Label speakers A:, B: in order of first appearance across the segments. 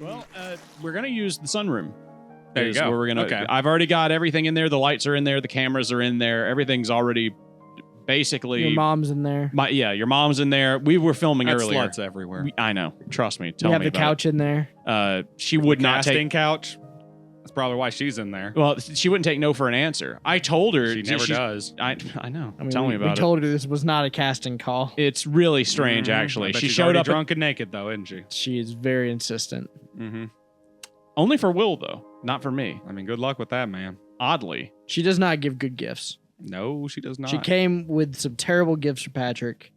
A: Well, we're going to use the sunroom.
B: There you go.
A: Where we're gonna,
B: okay.
A: I've already got everything in there. The lights are in there. The cameras are in there. Everything's already basically...
C: Your mom's in there.
A: Your mom's in there. We were filming earlier.
B: Sluts everywhere.
A: I know. Trust me. Tell
C: We
A: me
C: have the
A: about
C: couch in there.
A: She would not take...
B: couch. That's probably why she's in there.
A: Well, she wouldn't take no for an answer. I told her...
B: She never does.
A: I know.
C: I mean,
A: Tell me about it.
C: We told her this was not a casting call.
A: It's really strange, actually.
B: But
A: She
B: she's
A: showed up...
B: drunk and naked, though, isn't she?
C: She is very insistent.
B: Mm-hmm.
A: Only for Will, though. Not for me.
B: I mean, good luck with that, man.
A: Oddly.
C: She does not give good gifts.
B: No, she does not.
C: She came with some terrible gifts for Patrick.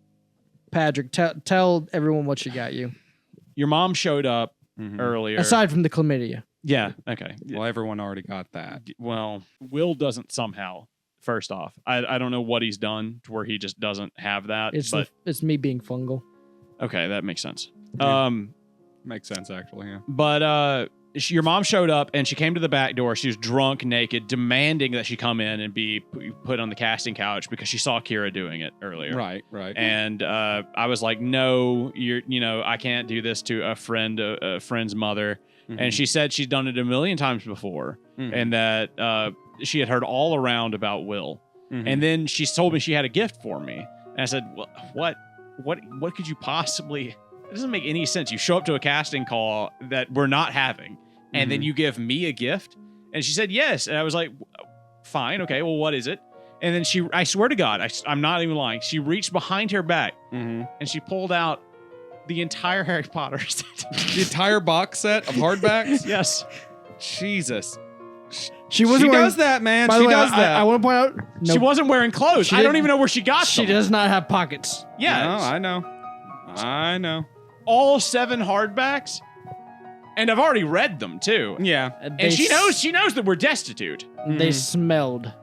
C: Patrick, tell everyone what she got you.
A: Your mom showed up earlier.
C: Aside from the chlamydia.
A: Yeah, okay.
B: Well, everyone already got that.
A: Well, Will doesn't somehow. First off, I don't know what he's done to where he just doesn't have that.
C: It's me being fungal.
A: Okay, that makes sense.
B: Yeah. Makes sense, actually, yeah.
A: But your mom showed up and she came to the back door. She was drunk, naked, demanding that she come in and be put on the casting couch because she saw Kira doing it earlier.
B: Right.
A: And I was like, no, I can't do this to a friend's mother. Mm-hmm. And she said she's done it a million times before, and that she had heard all around about Will. Mm-hmm. And then she told me she had a gift for me. And I said, well, what could you possibly... It doesn't make any sense. You show up to a casting call that we're not having, and then you give me a gift? And she said yes. And I was like, fine, okay, well, what is it? And then I swear to God, I'm not even lying. She reached behind her back, and she pulled out the entire Harry Potter set.
B: The entire box set of hardbacks?
A: Yes.
B: Jesus.
C: She does
B: that, man.
C: By
B: She
C: the way,
B: does that.
C: I want to point out...
A: She wasn't wearing clothes. I don't even know where she got them.
C: She does not have pockets.
A: Yeah.
B: No, I know.
A: All 7 hardbacks, and I've already read them too.
B: Yeah,
A: and she knows that we're destitute.
C: They smelled.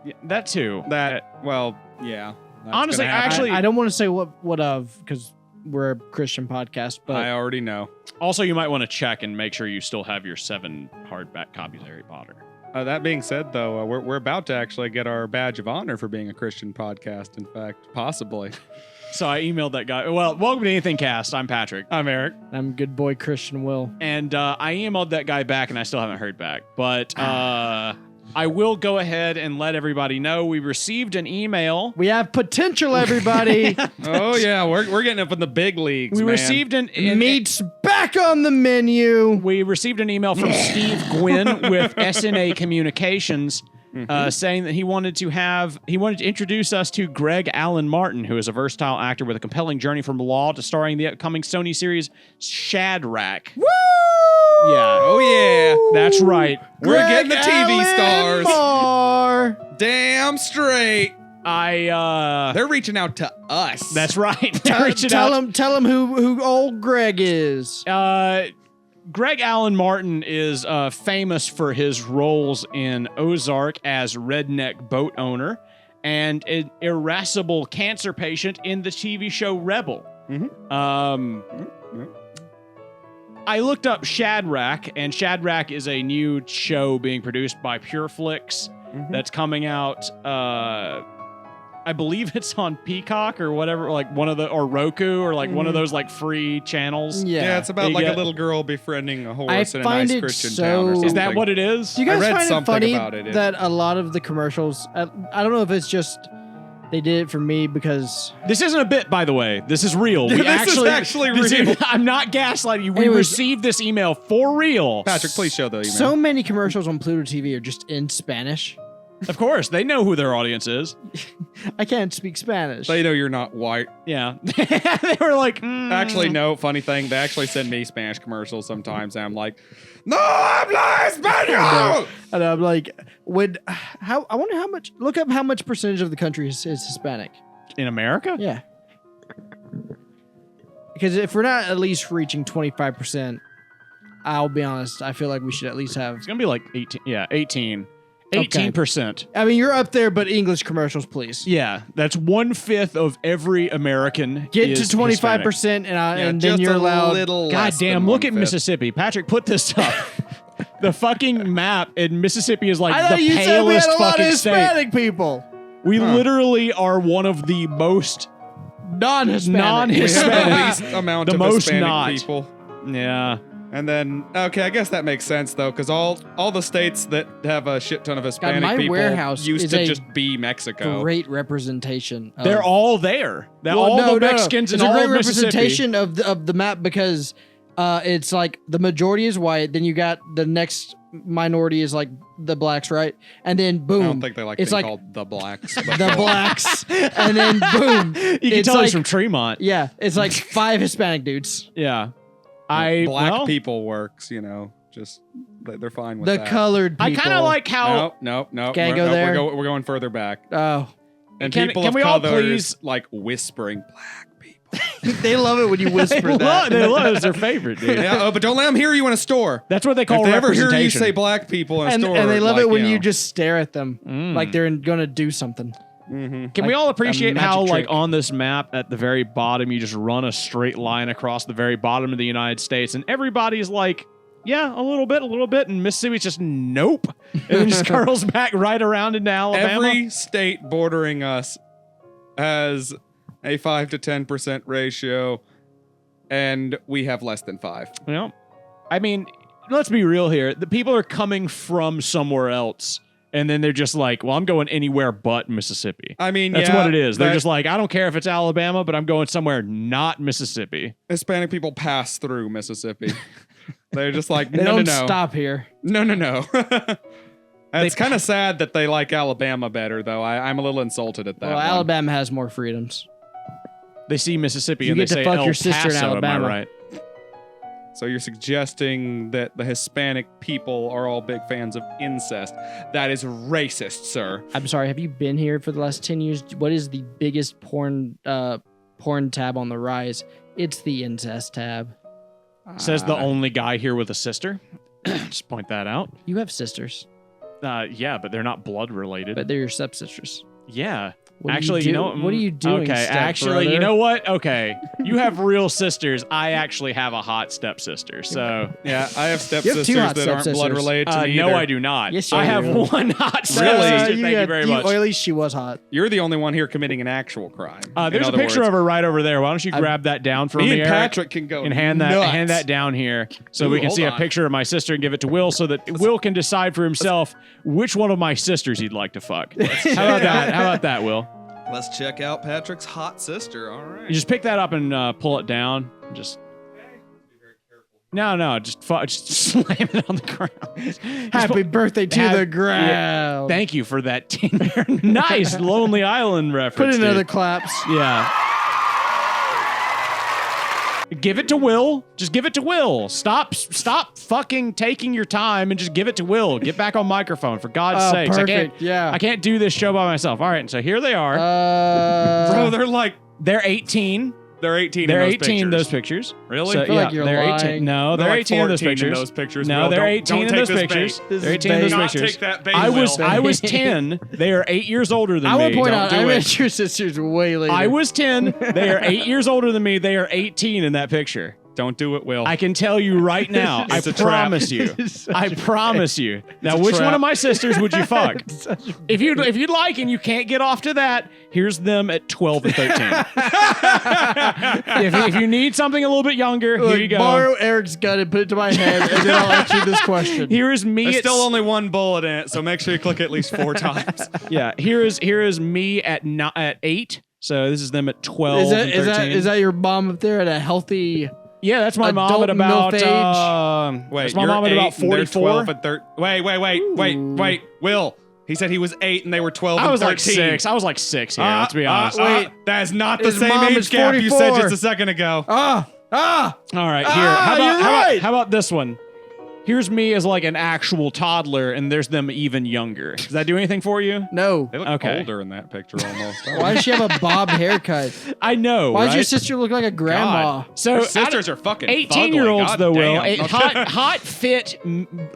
A: Yeah, that too.
B: Yeah.
A: Honestly,
C: I don't want to say what of because we're a Christian podcast, but
B: I already know.
A: Also, you might want to check and make sure you still have your 7 hardback copies of Harry Potter.
B: That being said, though, we're about to actually get our badge of honor for being a Christian podcast. In fact, possibly.
A: So I emailed that guy. Well, welcome to AnythingCast. I'm Patrick.
B: I'm Eric.
C: I'm good boy Christian Will.
A: And I emailed that guy back, and I still haven't heard back. But I will go ahead and let everybody know we received an email.
C: We have potential, everybody.
B: Oh yeah, we're getting up in the big leagues.
A: We received
C: meat's back on the menu.
A: We received an email from Steve Gwynn with SNA Communications. Saying that he wanted to introduce us to Greg Allen Martin, who is a versatile actor with a compelling journey from law to starring the upcoming Sony series Shadrach.
C: Woo!
A: Yeah.
B: Oh yeah.
A: That's right.
B: We're getting the TV stars.
C: Moore.
B: Damn straight.
A: They're
B: reaching out to us.
A: That's right.
C: Tell him who old Greg is.
A: Greg Allen Martin is famous for his roles in Ozark as redneck boat owner and an irascible cancer patient in the TV show Rebel. I looked up Shadrach, and Shadrach is a new show being produced by Pureflix that's coming out. I believe it's on Peacock or whatever, like or Roku or like one of those like free channels.
B: Yeah, it's about like a little girl befriending a horse in a nice Christian town or something.
A: Is that what it is?
C: Do you guys find it funny
B: about it,
C: that a lot of the commercials, I don't know if it's just they did it for me because...
A: This isn't a bit, by the way. This is real.
B: This is actually real.
A: I'm not gaslighting you. We received this email for real.
B: Patrick, please show the email.
C: So many commercials on Pluto TV are just in Spanish.
A: Of course, they know who their audience is.
C: I can't speak Spanish.
B: They know you're not white.
A: Yeah. They were like...
B: Actually, no, funny thing, they actually send me Spanish commercials sometimes, and I'm like, no habla español!
C: And I'm like, I wonder how much, look up how much percentage of the country is Hispanic.
A: In America?
C: Yeah. Because if we're not at least reaching 25%, I'll be honest, I feel like we should at least have...
A: It's going to be like 18. Yeah, 18. 18%.
C: I mean, you're up there, but English commercials, please.
A: Yeah, that's 1/5 of every American.
C: Get to 25%, and then you're allowed.
A: God damn! Look at Mississippi, Patrick. Put this up. The fucking map in Mississippi is like the palest
C: said we had a lot of
A: fucking
C: Hispanic
A: state.
C: people.
A: We literally are one of the most
C: non-Hispanic.
B: We have the least amount of Hispanic people.
A: Yeah.
B: And then, okay, I guess that makes sense though, because all the states that have a shit ton of Hispanic
C: my
B: people
C: warehouse
B: used
C: is
B: to
C: a
B: just be Mexico.
C: Great representation.
A: They're all there. All the Mexicans
C: It's
A: and
C: a
A: all
C: great
A: of Mississippi.
C: representation of the map because it's like the majority is white. Then you got the next minority is like the blacks, right? And then boom.
B: I don't think they like
C: it's
B: being
C: like
B: called the blacks.
C: the blacks, and then boom.
A: You can
C: it's
A: tell
C: like,
A: he's from Tremont.
C: Yeah, it's like 5 Hispanic dudes.
A: Yeah.
B: Black people works, just they're fine with
C: The
B: that.
C: colored people.
A: I kind of like how.
B: No.
C: Can't go there?
B: We're going further back.
C: Oh,
B: And
A: Can
B: people
A: we
B: of
A: all
B: color
A: please-
B: like whispering black people.
C: they love it when you whisper that.
A: They love it's their favorite, dude.
B: Yeah, but don't let them hear you in a store.
A: That's what they call
B: If they ever hear you
A: representation.
B: say black people in a
C: And
B: store,
C: they love
B: like,
C: it when you
B: know.
C: just stare at them like they're gonna do something.
B: Mhm.
A: Can we
C: like
A: all
C: a
A: appreciate how,
C: magic
A: like,
C: trick.
A: on this map at the very bottom, you just run a straight line across the very bottom of the United States, and everybody's like, yeah, a little bit, and Mississippi's just nope, and then just curls back right around into Alabama.
B: Every state bordering us has a 5 to 10% ratio, and we have less than 5.
A: Well, I mean, let's be real here. The people are coming from somewhere else, and then they're just like, well, I'm going anywhere but Mississippi.
B: I mean,
A: That's
B: yeah,
A: what it is. They're
B: that-
A: just like, I don't care if it's Alabama, but I'm going somewhere not Mississippi.
B: Hispanic people pass through Mississippi. They're just like,
C: They
B: no,
C: don't
B: no, no.
C: stop here.
B: No. It's kind of sad that they like Alabama better, though. I'm a little insulted at that.
C: Well,
B: one.
C: Alabama has more freedoms.
A: They see Mississippi
C: You
A: and they
C: get to
A: say
C: fuck
A: El
C: your sister in
A: Paso,
C: Alabama.
A: Am I right?
B: So you're suggesting that the Hispanic people are all big fans of incest? That is racist, sir.
C: I'm sorry. Have you been here for the last 10 years? What is the biggest porn tab on the rise? It's the incest tab.
A: Says the only guy here with a sister. Just point that out.
C: You have sisters,
A: Yeah, but they're not blood related.
C: but they're your stepsisters.
A: Yeah.
C: What do
A: Actually,
C: you, do?
A: know
C: What are you doing?
A: Okay, actually, you know what? Okay. You have real sisters. I actually have a hot stepsister. So,
B: Yeah, I have
C: You have 2
B: stepsisters
C: hot
B: that aren't blood
C: stepsisters.
B: related to me
A: no,
B: either.
A: I do not.
C: Yes, you
A: I have
C: do.
A: one hot
B: Really?
A: stepsister. Thank you very much.
C: Or at least she was hot.
B: You're the only one here committing an actual crime.
A: There's a picture of her right over there. Why don't you grab that down for
B: Me
A: me,
B: and
A: Eric,
B: Patrick can go
A: and hand
B: nuts.
A: that down here so
B: Ooh,
A: we can
B: hold
A: see
B: on.
A: a picture of my sister and give it to Will so that Will can decide for himself which one of my sisters he'd like to fuck. How about that? How about that, Will?
B: Let's check out Patrick's hot sister. All right.
A: You just pick that up and pull it down. Just no, just slam it on the ground.
C: Happy birthday to
A: have-
C: the ground.
A: Thank you for that nice Lonely Island
C: Put
A: reference.
C: in other
A: dude.
C: claps.
A: Yeah. Give it to Will. Just give it to Will. Stop fucking taking your time and just give it to Will. Get back on microphone for God's
C: Oh,
A: sakes.
C: perfect.
A: I can't do this show by myself. All right, so here they are.
B: Bro,
A: They're 18.
B: they're 18
A: They're
B: in those
A: 18 in
B: pictures.
A: those pictures.
B: Really?
A: So,
B: I
C: feel
A: yeah,
C: like you're
A: they're 18.
C: lying.
A: No,
B: They're
A: they're
B: like
A: 18 in those
B: 14 in
A: pictures.
B: those pictures,
A: No,
B: Will.
A: they're
B: Don't-
A: 18
B: don't
A: in
B: take
A: those
B: this
A: pictures.
B: bait.
C: This
A: They're
C: is
A: 18 in those
C: bait.
B: Not
A: pictures.
B: take that bait,
A: I was
B: Will.
A: 10. They are 8 years older than
C: I
A: me.
C: will point
B: Don't
C: out,
B: do
C: I
B: it.
C: met your sisters way later.
A: I was 10. They are 8 years older than me. They are 18 in that picture.
B: Don't do it, Will.
A: I can tell you right now. I
B: It's a trap.
A: promise you. I promise you. Now,
B: a
A: which one
B: trap.
A: of my sisters would you fuck? If you'd like and you can't get off to that, here's them at 12 and 13. if you need something a little bit younger, here you go.
C: Borrow Eric's gun and put it to my head, and then I'll answer this question.
A: Here is me.
B: There's
A: at
B: still only one bullet in it, so make sure you click at least 4 times.
A: yeah. Here is me at 8. So this is them at 12
C: Is
A: and 13.
C: is that your mom up there at a healthy?
A: Yeah, that's my mom
C: adult
A: at about.
C: MILF age?
B: Wait,
A: that's my
B: you're
A: mom at
B: 8
A: about
B: and they're
A: 44.
B: 12 and 13. Wait. Will. He said he was 8 and they were 12
A: I
B: and
A: was
B: 13.
A: like 6. I was like 6 here. Let's be honest.
C: wait.
B: That is not the
C: His
B: same
C: mom
B: age
C: is
B: gap you said
C: 44.
B: just a second ago.
A: All right, here. How about this one? Here's me as like an actual toddler, and there's them even younger. Does that do anything for you?
C: No.
B: They look
A: Okay.
B: older in that picture almost.
C: Why does she have a bob haircut?
A: I know.
C: Why does
A: right?
C: your sister look like a grandma?
B: God.
A: So
B: Her
A: out of
B: sisters are fucking
A: 18-year-olds
B: fugly.
A: though,
B: God
A: Will.
B: damn.
A: Hot, fit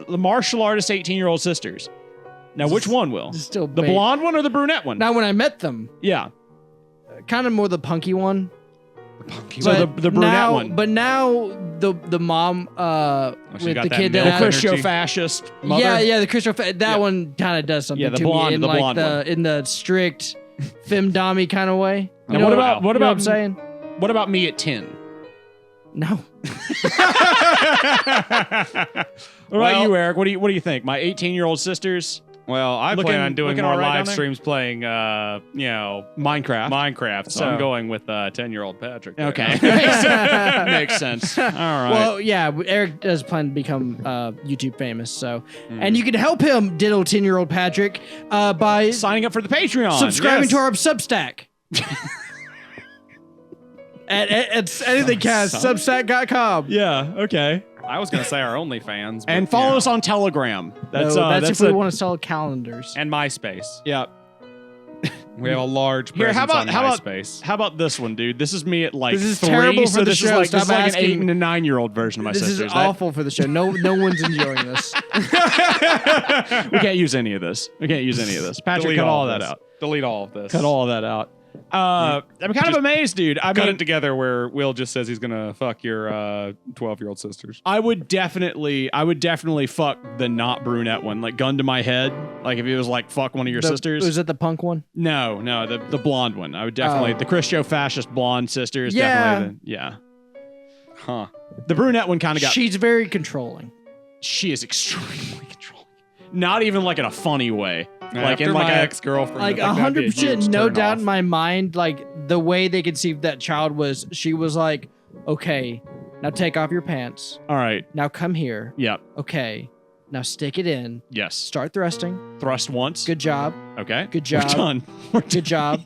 A: martial artist 18-year-old sisters. Now, which one, Will?
C: It's still
A: The
C: bait.
A: blonde one or the brunette one?
C: Now, when I met them,
A: Yeah.
C: kind of more the punky one.
A: So
C: But
A: the brunette
C: now,
A: one.
C: But now the mom
B: she
C: with
B: got
C: the
B: that
C: kid
B: milk
C: that
A: The
C: had,
B: energy.
A: Christo-fascist mother.
C: yeah, the Christo that
A: Yeah.
C: one kind of does something
A: Yeah, the
C: to
A: blonde-
C: me in
A: the
C: like
A: blonde one.
C: in the strict femdom kind of way. You
A: Now,
C: know
A: what
C: you know
A: about
C: what I'm saying?
A: What about me at 10?
C: No.
A: What about you, Eric? What do you think? My 18-year-old sisters?
B: Well, I plan on doing
A: looking
B: more
A: all right
B: live
A: down there?
B: streams playing,
A: Minecraft.
B: So I'm going with 10-year-old Patrick. there.
A: Okay. Makes sense. All right.
C: Well, yeah, Eric does plan to become YouTube famous, so and you can help him diddle 10-year-old Patrick by
A: signing up for the Patreon.
C: subscribing
A: Yes.
C: to our Substack. It's AnythingCast, Substack.com.
A: Yeah, okay.
B: I was going to say our OnlyFans. but,
A: And follow us on Telegram.
C: That's if we want to sell calendars.
B: And MySpace.
A: Yeah.
B: We have a large
A: Here,
B: presence on
A: how about
B: MySpace.
A: how about this one, dude? This is me at like
C: This is
A: 3,
C: terrible for
A: so
C: the
A: this
C: show.
A: is like,
C: Stop
A: this is like an
C: asking.
A: 8 and a 9-year-old version of my
C: This
A: sisters.
C: is awful for the show. No one's enjoying this.
A: We can't use any of this. Patrick,
B: Delete
A: cut all
B: of
A: that
B: this.
A: out.
B: Delete all of this.
A: Cut all of that out. I'm kind of
B: Just
A: amazed, dude. I
B: Cut
A: mean,
B: it together where Will just says he's going to fuck your 12-year-old sisters.
A: I would definitely fuck the not brunette one, like gun to my head. Like if it was like fuck one of your sisters.
C: Was it the punk one?
A: No, the blonde one. I would definitely the Christo fascist blonde sister is
C: Yeah.
A: definitely
B: Huh.
A: the brunette one kind of got.
C: She's very controlling.
A: She is extremely controlling. Not even like in a funny way. Like
B: After
A: in like
B: my
A: a
B: ex-girlfriend.
C: Like
B: I think that'd be a
C: 100%,
B: huge
C: no
B: turn
C: doubt
B: off.
C: in my mind, like the way they conceived that child was, she was like, okay, now take off your pants.
A: all right.
C: Now come here.
A: Yep.
C: Okay, now stick it in.
A: Yes.
C: Start thrusting.
A: Thrust once.
C: Good job.
A: Okay.
C: Good job.
A: We're done.
C: Good job.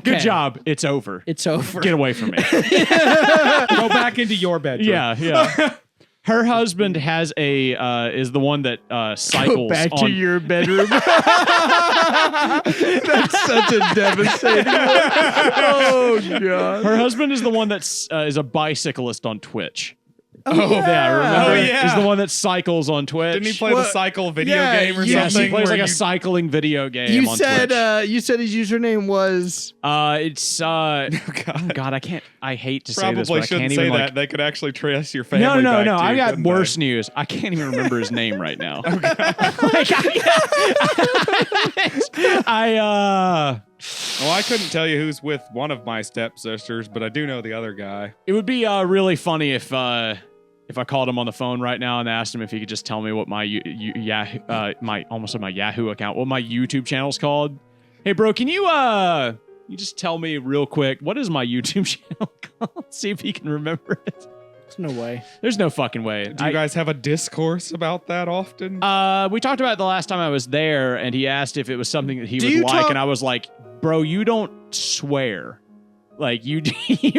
A: Good job. It's over.
C: It's over.
A: Get away from me.
B: Go back into your bedroom.
A: Yeah. Her husband has is the one that cycles.
C: Go back to
A: on,
C: your bedroom. That's such a devastating one. Oh, God.
A: Her husband is the one that is a bicyclist on Twitch.
C: Oh,
A: Yeah, remember?
B: Oh, yeah.
A: He's the one that cycles on Twitch.
B: Didn't he play the cycle video
C: Yeah,
B: game or
C: yes,
B: something?
A: He plays
B: where
A: like a
B: you-
A: cycling video game
C: You
A: on
C: said
A: Twitch.
C: you said his username was
A: It's God, I can't. I hate to say this, but
B: Probably
A: I
B: shouldn't
A: can't
B: say
A: even
B: that.
A: like.
B: they could actually trace your family.
A: No.
B: back to
A: I
B: you,
A: got
B: couldn't they?
A: worse news. I can't even remember his name right now.
B: Well, I couldn't tell you who's with one of my stepsisters, but I do know the other guy.
A: It would be really funny if I called him on the phone right now and asked him if he could just tell me what my Yahoo, my Yahoo account, what my YouTube channel's called. Hey, bro, can you just tell me real quick what is my YouTube channel called? See if he can remember it.
C: There's no way.
A: There's no fucking way.
B: Do you guys have a discourse about that often?
A: We talked about it the last time I was there, and he asked if it was something that he
C: Do
A: would
C: you
A: like,
C: talk-
A: and I was like, "Bro, you don't swear. Like you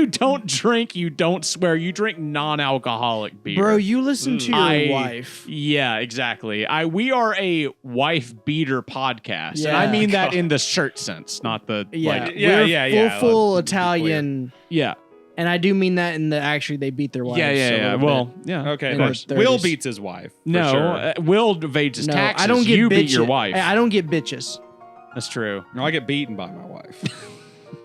A: don't drink, you don't swear. You drink non-alcoholic beer,
C: Bro, you listen to your wife.
A: Yeah, exactly. We are a wife beater podcast, and I
C: Yeah.
A: mean that in the shirt sense, not the
C: Yeah,
A: like.
C: we're full
B: let's be
C: Italian,
A: Yeah,
C: and I do mean that in the actually they beat their wives.
A: yeah.
C: a little
A: Well,
C: bit.
A: yeah.
B: Okay,
C: in
B: but
C: their
B: Will
C: 30s.
B: beats his wife. For
A: No,
B: sure.
A: Will evades his
C: No,
A: taxes.
C: I don't get
A: you
C: bitches.
A: beat your wife.
C: I don't get bitches.
A: That's true.
B: No, I get beaten by my wife.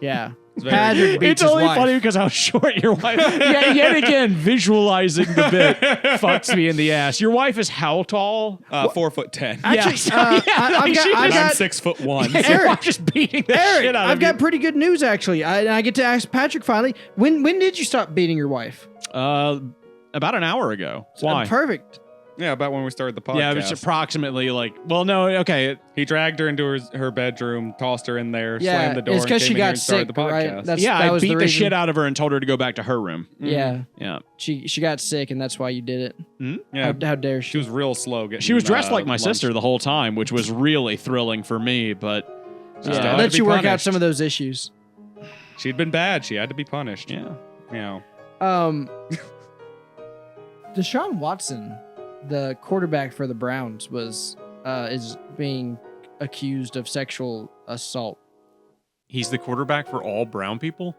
C: Yeah,
B: It's very
C: Patrick beats
A: It's
C: his
A: only
C: wife.
A: funny because how short your wife. Yeah, yet again, visualizing the bit fucks me in the ass. Your wife is how tall?
B: 4'10".
C: Actually,
A: Yeah,
C: I've
A: like
C: got-
A: she-
C: I've
B: And I'm
C: got-
B: 6'1".
A: Eric, I'm just beating the shit out
C: I've
A: of
C: got pretty good news actually. I get to ask Patrick finally. When did you stop beating your wife?
A: you. About an hour ago. Why?
C: Perfect.
B: Yeah, about when we started the podcast.
A: Yeah, it was approximately like. Well, no, okay.
B: He dragged her into her bedroom, tossed her in there,
C: Yeah,
B: slammed the door,
C: it's
B: and
C: because
B: came
C: she
B: in here
C: got
B: and started
C: sick,
B: the
C: right?
B: podcast.
A: Yeah,
C: that
A: I
C: was
A: beat the
C: reason.
A: shit out of her and told her to go back to her room.
C: Yeah,
A: Yeah.
C: she got sick, and that's why you did it.
B: Yeah,
C: How dare
B: she
C: she?
B: was real slow getting.
A: She was dressed like my
B: lunch.
A: sister the whole time, which was really thrilling for me. But
B: Still had
C: Yeah,
B: to
C: let
B: be
C: you work out
B: punished.
C: some of those issues.
B: She'd been bad. She had to be punished.
A: yeah.
B: You know.
C: Deshaun Watson, the quarterback for the Browns, is being accused of sexual assault.
A: He's the quarterback for all brown people.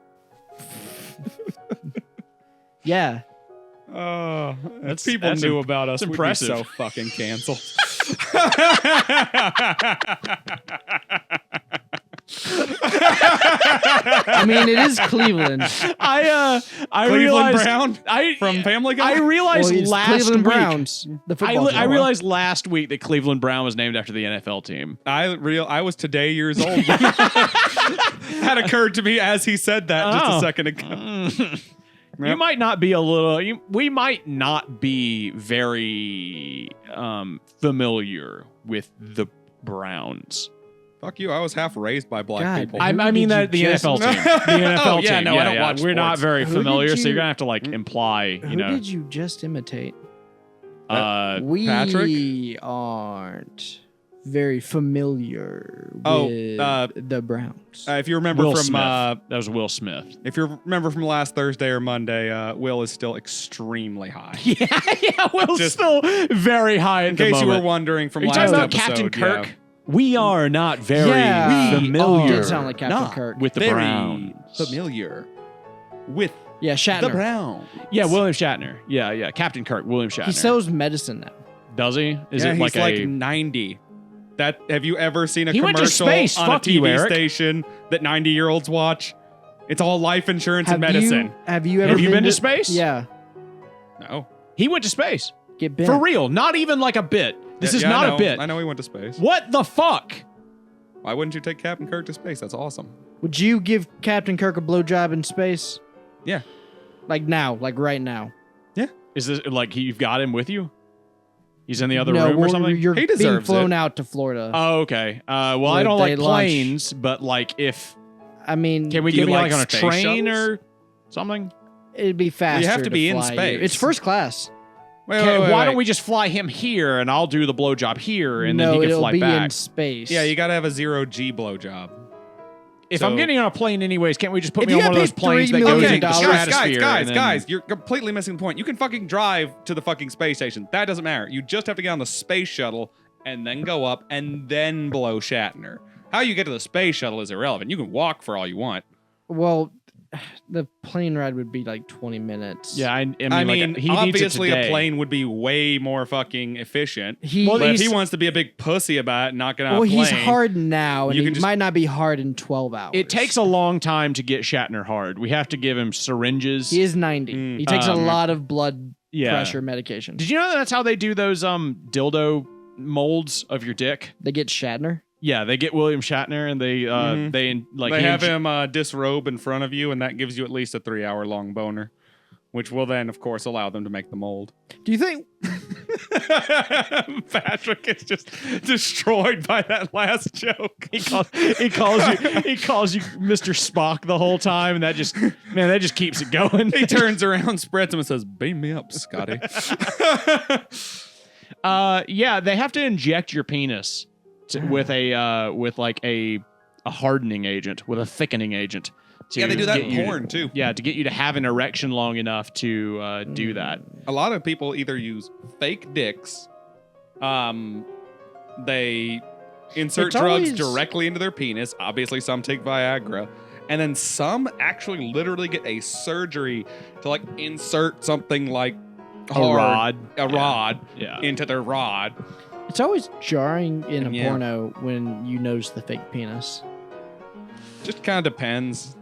C: Yeah.
B: Oh,
A: That's-
B: people
A: that's
B: knew about us.
A: that's
B: We'd be
A: impressive.
B: so fucking canceled.
C: I mean, it is Cleveland.
A: I
B: Cleveland
A: realized
B: Brown
A: from
B: Family Guy?
A: I realized
C: Well, it's
A: last
C: Cleveland
A: week.
C: Browns, the football team.
A: I realized last week that Cleveland Brown was named after the NFL team.
B: I was today years old. That occurred to me as he said that just
A: Oh.
B: a second ago.
A: You might not be a little. We might not be very familiar with the Browns.
B: Fuck you. I was half raised by black
C: God,
B: people.
A: I mean
C: did
A: that the
C: you just-
A: NFL team. The NFL
B: yeah,
A: team.
B: no, I don't watch
A: We're not
B: sports.
A: very
C: Who
A: familiar,
C: did
A: so you're
C: you-
A: gonna have to like imply.
C: Who
A: You know,
C: did you just imitate?
A: we
C: We aren't very familiar
B: Oh,
C: with the Browns.
B: If you remember
A: Will
B: from
A: Smith. That was Will Smith.
B: if you remember from last Thursday or Monday, Will is still extremely high.
A: Yeah, Will's
B: Just-
A: still very high
B: In
A: at the
B: case you
A: moment.
B: were wondering from
A: Are you
B: last
A: talking about
B: episode,
A: Captain Kirk?
B: yeah.
A: We are not very
C: Yeah.
A: familiar.
C: Did sound like Captain
B: Not
C: Kirk.
A: with the
B: very
A: Browns.
B: familiar with
C: Yeah,
B: the
C: Shatner.
B: Browns.
A: Yeah, William Shatner. Yeah, Captain Kirk, William Shatner.
C: He sells medicine now.
A: Does he? Is
B: Yeah,
A: it
B: he's
A: like
B: like
A: a
B: 90. That have you ever seen a
A: He went to
B: commercial
A: space.
B: on
A: Fuck
B: a
A: you,
B: TV
A: Eric.
B: station that 90-year-olds watch? It's all life insurance and
C: Have
B: medicine.
C: have you ever
A: Have you been to space?
C: Yeah.
B: No.
A: He went to space.
C: Get bent.
A: For real. Not even like a bit. This is
B: Yeah, I
A: not
B: know.
A: a bit.
B: I know he went to space.
A: What the fuck?
B: Why wouldn't you take Captain Kirk to space? That's awesome.
C: Would you give Captain Kirk a blowjob in space?
B: Yeah.
C: Like now, like right now.
A: Is this like you've got him with you? He's in the other
C: No,
A: room or
C: well,
A: something?
C: You're
B: He
C: being
B: deserves
C: flown
B: it.
C: out to Florida.
A: Oh, okay. Well, I
C: Where
A: don't like
C: they launch.
A: planes, but like if
C: I mean,
A: can we
B: Do you
A: get me
B: like
A: like on a
B: space
A: train
B: shuttles?
A: or something?
C: it'd be faster.
B: have to be in
C: fly you.
B: space.
C: It's first class.
B: Wait,
A: Okay,
B: wait,
A: why
B: wait.
A: don't we just fly him here and I'll do the blowjob here and
C: no,
A: then he can
C: it'll
A: fly
C: be in
A: back?
C: space.
B: Yeah, you got to have a 0G blowjob.
A: If
B: So-
A: I'm getting on a plane anyways, can't we just put
C: If
A: me
C: you
A: on one of
C: got
A: those
C: paid
A: planes that
C: $3
A: goes
C: million
A: into the
C: dollars-
A: stratosphere? and then-
B: guys, you're completely missing the point. You can fucking drive to the fucking space station. That doesn't matter. You just have to get on the space shuttle and then go up and then blow Shatner. How you get to the space shuttle is irrelevant. You can walk for all you want.
C: Well, the plane ride would be like 20 minutes.
A: Yeah, I mean,
B: I
A: like,
B: mean,
A: he
B: obviously
A: needs it
B: a
A: today.
B: plane would be way more fucking efficient.
C: He,
A: Well,
B: But if
A: he's-
B: he wants to be a big pussy about it, not get on
C: well,
B: a plane.
C: he's hard now, and
B: You
C: he
B: can just-
C: might not be hard in 12 hours.
A: It takes a long time to get Shatner hard. We have to give him syringes.
C: He is 90.
B: Mm.
C: He takes a
A: Um,
C: lot of blood
A: yeah.
C: pressure medication.
A: Did you know that's how they do those dildo molds of your dick?
C: They get Shatner.
A: Yeah, they get William Shatner and they
B: Mhm.
A: they like
B: They
A: he
B: have
A: inj-
B: him disrobe in front of you, and that gives you at least a 3-hour long boner, which will then, of course, allow them to make the mold.
C: Do you think?
B: Patrick is just destroyed by that last joke.
A: he calls you Mr. Spock the whole time, and that just keeps it going.
B: He turns around, spreads him, and says, "Beam me up, Scotty."
A: Yeah, they have to inject your penis with a hardening agent, with a thickening agent. To
B: Yeah, they do that
A: get
B: in
A: you-
B: porn too.
A: Yeah, to get you to have an erection long enough to do that.
B: A lot of people either use fake dicks, they insert
C: It's
B: drugs
C: always-
B: directly into their penis. Obviously, some take Viagra. And then some actually literally get a surgery to like insert something like
A: A
B: hard-
A: rod.
B: a rod
A: Yeah.
B: into their rod.
C: It's always jarring in a
B: Yeah.
C: porno when you notice the fake penis.
B: Just kind of depends.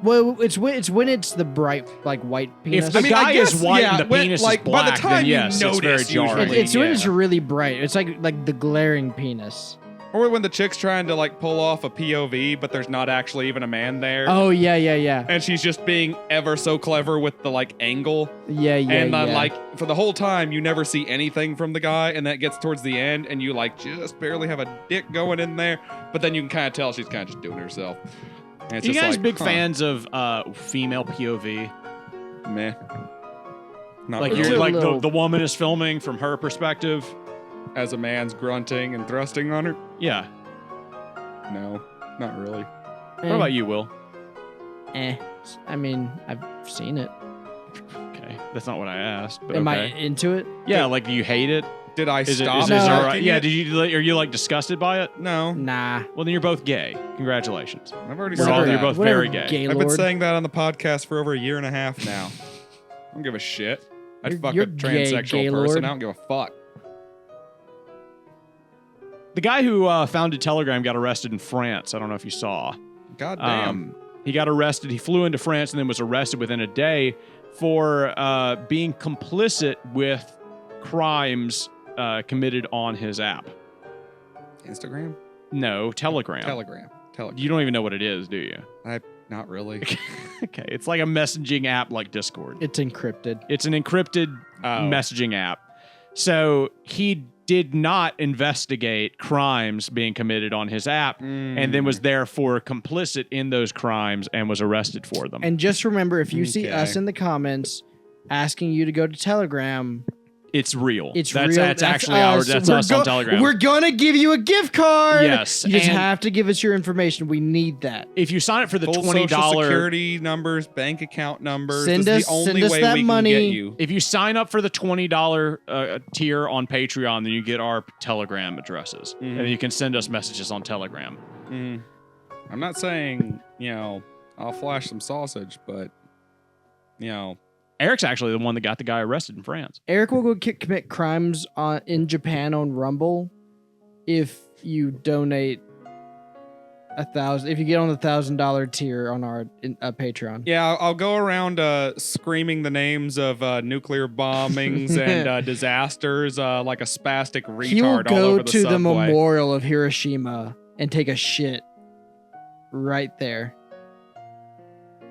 C: Well, it's when it's the bright like white penis.
A: If the guy is white and the
B: when-
A: penis
B: like,
A: is black,
B: by the time
A: then yes,
B: you
A: it's very
B: notice,
A: jarring.
B: usually,
C: it's when
B: yeah.
C: it's really bright. It's like the glaring penis.
B: Or when the chick's trying to like pull off a POV, but there's not actually even a man there.
C: Oh yeah.
B: And she's just being ever so clever with the like angle.
C: Yeah.
B: And then like for the whole time you never see anything from the guy, and that gets towards the end and you like just barely have a dick going in there, but then you can kind of tell she's kind of just doing it herself. And it's
A: you
B: just
A: guys
B: like,
A: big
B: huh,
A: fans of female POV?
B: Meh. Not
A: Like
B: really.
C: It's
A: you're
C: a
A: like
C: little-
A: the woman is filming from her perspective.
B: As a man's grunting and thrusting on her?
A: Yeah.
B: No, not really.
A: What about you, Will?
C: I mean, I've seen it.
A: Okay, that's not what I asked. But
C: Am
A: okay.
C: I into it?
A: Yeah, like do you hate it?
B: Did I
A: Is it?
B: stop?
A: Is it
C: No.
A: alright?
B: liking
A: Yeah.
B: it?
A: Did you? Are you like disgusted by it?
B: No,
C: Nah.
A: Well, then you're both gay. Congratulations.
B: I've already
A: You're
B: said
A: all-
B: that.
A: you're both
C: Whatever,
A: very gay.
C: Gay
B: I've been
C: lord.
B: saying that on the podcast for over a year and a half now. I don't give a shit. I'd
C: You're-
B: fuck
C: you're
B: a transsexual
C: gay
B: person.
C: lord.
B: I don't give a fuck.
A: The guy who founded Telegram got arrested in France. I don't know if you saw.
B: God damn.
A: He got arrested. He flew into France and then was arrested within a day for being complicit with crimes committed on his app.
B: Instagram?
A: No, Telegram.
B: Telegram.
A: You don't even know what it is, do you?
B: Not really.
A: Okay, it's like a messaging app like Discord.
C: It's encrypted.
A: It's an encrypted messaging app. So he did not investigate crimes being committed on his app and then was therefore complicit in those crimes and was arrested for them.
C: And just remember, if you see us in the comments asking you to go to Telegram,
A: it's real.
C: It's
A: real. That's actually
C: us.
A: That's us on Telegram.
C: We're gonna give you a gift card.
A: Yes,
C: you just have to give us your information. We need that.
A: If you sign up for the
B: Full
A: $20
B: social security numbers, bank account numbers,
C: Send
B: this is
C: us-
B: the only
C: send us
B: way
C: that
B: we
C: money.
B: can get you.
A: if you sign up for the $20 tier on Patreon, then you get our Telegram addresses, and you can send us messages on Telegram.
B: I'm not saying I'll flash some sausage, but
A: Eric's actually the one that got the guy arrested in France.
C: Eric will go commit crimes in Japan on Rumble if you donate $1,000. If you get on the $1,000 tier on our Patreon.
B: yeah, I'll go around screaming the names of nuclear bombings and disasters like a spastic retard
C: He will
B: all
C: go
B: over the
C: to
B: subway.
C: the memorial of Hiroshima and take a shit right there.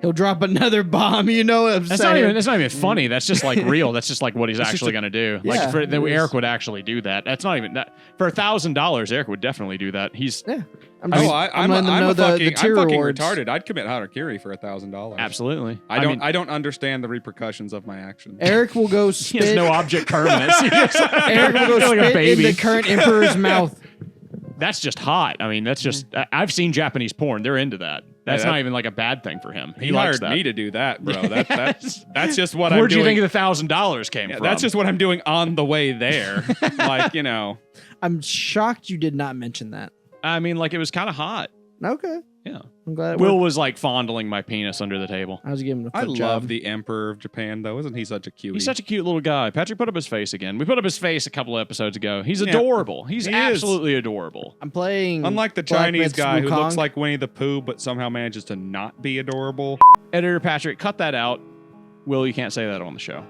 C: He'll drop another bomb. You know what I'm saying?
A: That's not even funny. That's just like real. That's just like what he's actually going to do.
C: Yeah,
A: Like
C: it is.
A: Eric would actually do that. That's not even that for $1,000. Eric would definitely do that. He's
C: I'm
B: I'm
C: letting them know the tier
B: fucking
C: rewards.
B: retarded. I'd commit harakiri for $1,000.
A: absolutely.
B: I don't understand the repercussions of my actions.
C: Eric will go
A: He
C: spit.
A: has no object permanence.
C: Eric will go
A: like a
C: spit in
A: baby.
C: the current emperor's mouth.
A: That's just hot. I mean, that's just. I've seen Japanese porn. They're into that. That's
B: Yeah,
A: not even like a bad thing for him.
B: He
A: likes
B: hired
A: that.
B: me to do that, bro. That's just what I'm
A: Where'd
B: doing.
A: you think the $1,000 came
B: Yeah,
A: from?
B: that's just what I'm doing on the way there. Like,
C: I'm shocked you did not mention that.
A: I mean, like it was kind of hot.
C: Okay.
A: Yeah.
C: I'm glad it
A: Will
C: worked.
A: was like fondling my penis under the table.
C: I was giving him a
B: I
C: foot
B: love
C: job.
B: the Emperor of Japan, though. Isn't he such a cutie?
A: He's such a cute little guy. Patrick put up his face again. We put up his face a couple of episodes ago. He's
B: Yeah.
A: adorable. He's
B: He is.
A: absolutely adorable.
C: I'm playing.
B: Unlike the
C: Black
B: Chinese
C: Myth's
B: guy who
C: Wukong.
B: looks like Winnie the Pooh, but somehow manages to not be adorable.
A: Editor Patrick, cut that out. Will, you can't say that on the show.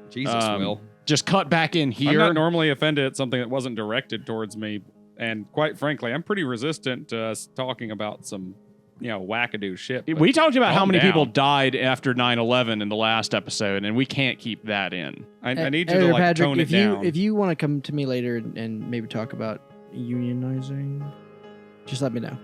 B: Jesus, Will.
A: Just cut back in
B: I'm
A: here.
B: not normally offended at something that wasn't directed towards me. And quite frankly, I'm pretty resistant to us talking about some, wackadoo shit. but
A: We talked about how
B: calm
A: many people
B: down.
A: died after 9/11 in the last episode, and we can't keep that in.
B: I need you
C: Editor
B: to like
C: Patrick,
B: tone
C: if
B: it
C: you
B: down.
C: if you want to come to me later and maybe talk about unionizing, just let me know.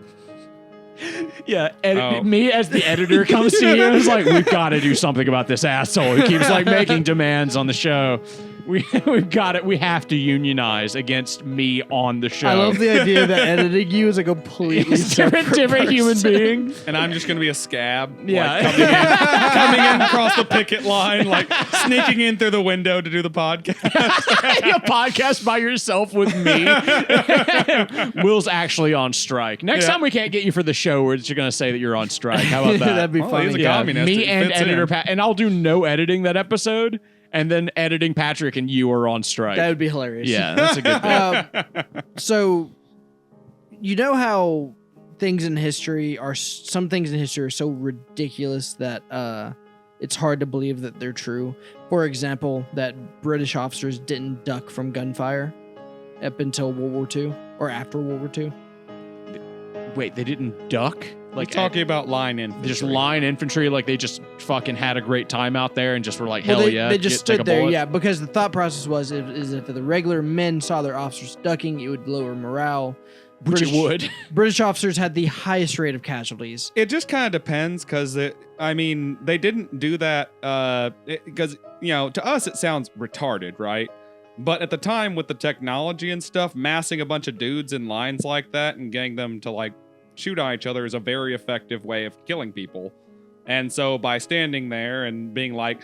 A: Yeah,
B: Oh.
A: me as the editor comes to you and is like, we've got to do something about this asshole who keeps like making demands on the show. We've got it. We have to unionize against me on the show.
C: I love the idea that editing you is a completely
A: different human
C: person.
A: being.
B: And I'm just gonna be a scab.
A: Yeah.
B: Like, coming in across the picket line, like sneaking in through the window to do the podcast.
A: A podcast by yourself with me. Will's actually on strike. Next
B: Yeah.
A: time we can't get you for the show, we're just going to say that you're on strike. How about that?
C: That'd be
B: Well,
C: funny.
B: he's a
A: Yeah,
B: communist.
A: me
B: It
A: and
B: fits
A: editor
B: in.
A: Pat, and I'll do no editing that episode, and then editing Patrick and you are on strike.
C: That would be hilarious.
A: Yeah, that's a good thing.
C: So, you know how things in history are some things in history are so ridiculous that it's hard to believe that they're true. For example, that British officers didn't duck from gunfire up until World War II or after World War II.
A: Wait, they didn't duck?
B: Like talking about line infantry.
A: just line infantry, like they just fucking had a great time out there and just were like, hell
C: Well,
A: yeah.
C: they just
A: take a
C: stood there,
A: bullet.
C: yeah, because the thought process was if the regular men saw their officers ducking, it would lower morale.
A: Which it would.
C: British officers had the highest rate of casualties.
B: It just kind of depends because they didn't do that because, to us it sounds retarded, right? But at the time with the technology and stuff, massing a bunch of dudes in lines like that and getting them to like shoot at each other is a very effective way of killing people. And so by standing there and being like,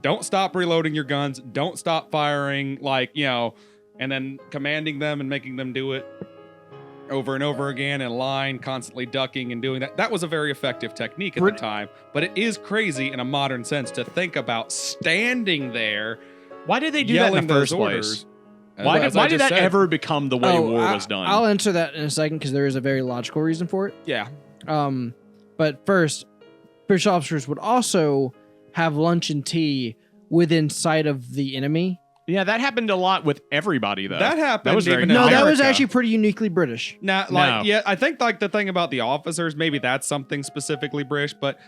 B: don't stop reloading your guns, don't stop firing, and then commanding them and making them do it over and over again in line, constantly ducking and doing that. That was a very effective technique at the time. But it is crazy in a modern sense to think about standing there.
A: Why did they do that in
B: yelling
A: the first
B: those
A: place?
B: orders.
A: Why
B: As I
A: did
B: just
A: that
B: said.
A: ever become the way war was done?
C: I'll answer that in a second because there is a very logical reason for it.
B: Yeah.
C: But first, British officers would also have lunch and tea within sight of the enemy.
A: Yeah, that happened a lot with everybody, though.
B: That happened
A: That was very
B: even in
C: No, that was
B: America.
C: actually pretty uniquely British.
B: Now,
A: No.
B: yeah, I think like the thing about the officers, maybe that's something specifically British, but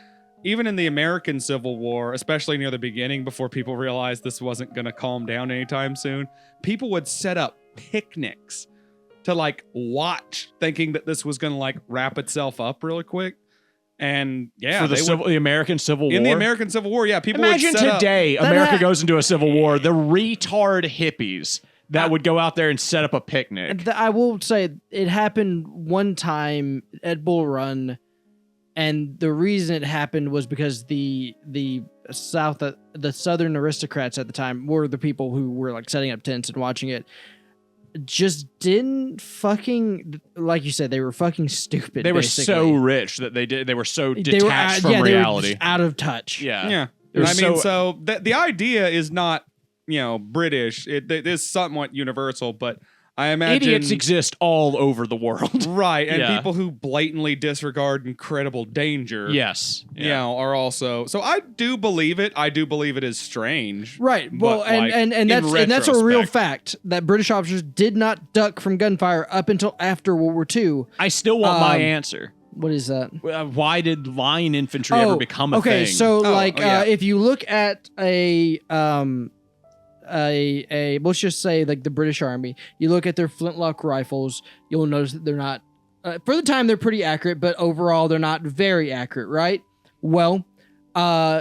B: even in the American Civil War, especially near the beginning, before people realized this wasn't going to calm down anytime soon, people would set up picnics to like watch, thinking that this was going to like wrap itself up really quick. And yeah,
A: for the American Civil War.
B: In the American Civil War, yeah, people
A: imagine
B: would set
A: today
B: up,
A: America goes into a civil war. The retard hippies that would go out there and set up a picnic.
C: I will say it happened one time at Bull Run, and the reason it happened was because the Southern aristocrats at the time were the people who were like setting up tents and watching it. Just didn't fucking, like you said, they were fucking stupid.
A: They were
C: basically.
A: so rich that they were so detached from reality.
C: They were just out of touch.
A: Yeah.
B: I mean, so the idea is not, British. It is somewhat universal, but I imagine
A: idiots exist all over the world.
B: Right, and people who blatantly disregard incredible danger.
A: Yes.
B: Are also. So I do believe it. I do believe it is strange.
C: Right. Well, and that's a real fact that British officers did not duck from gunfire up until after World War II.
A: I still want my answer.
C: What is that?
A: Why did line infantry ever become a thing?
C: Okay, so if you look at a let's just say like the British Army, you look at their flintlock rifles, you'll notice that they're not for the time they're pretty accurate, but overall they're not very accurate, right? Well,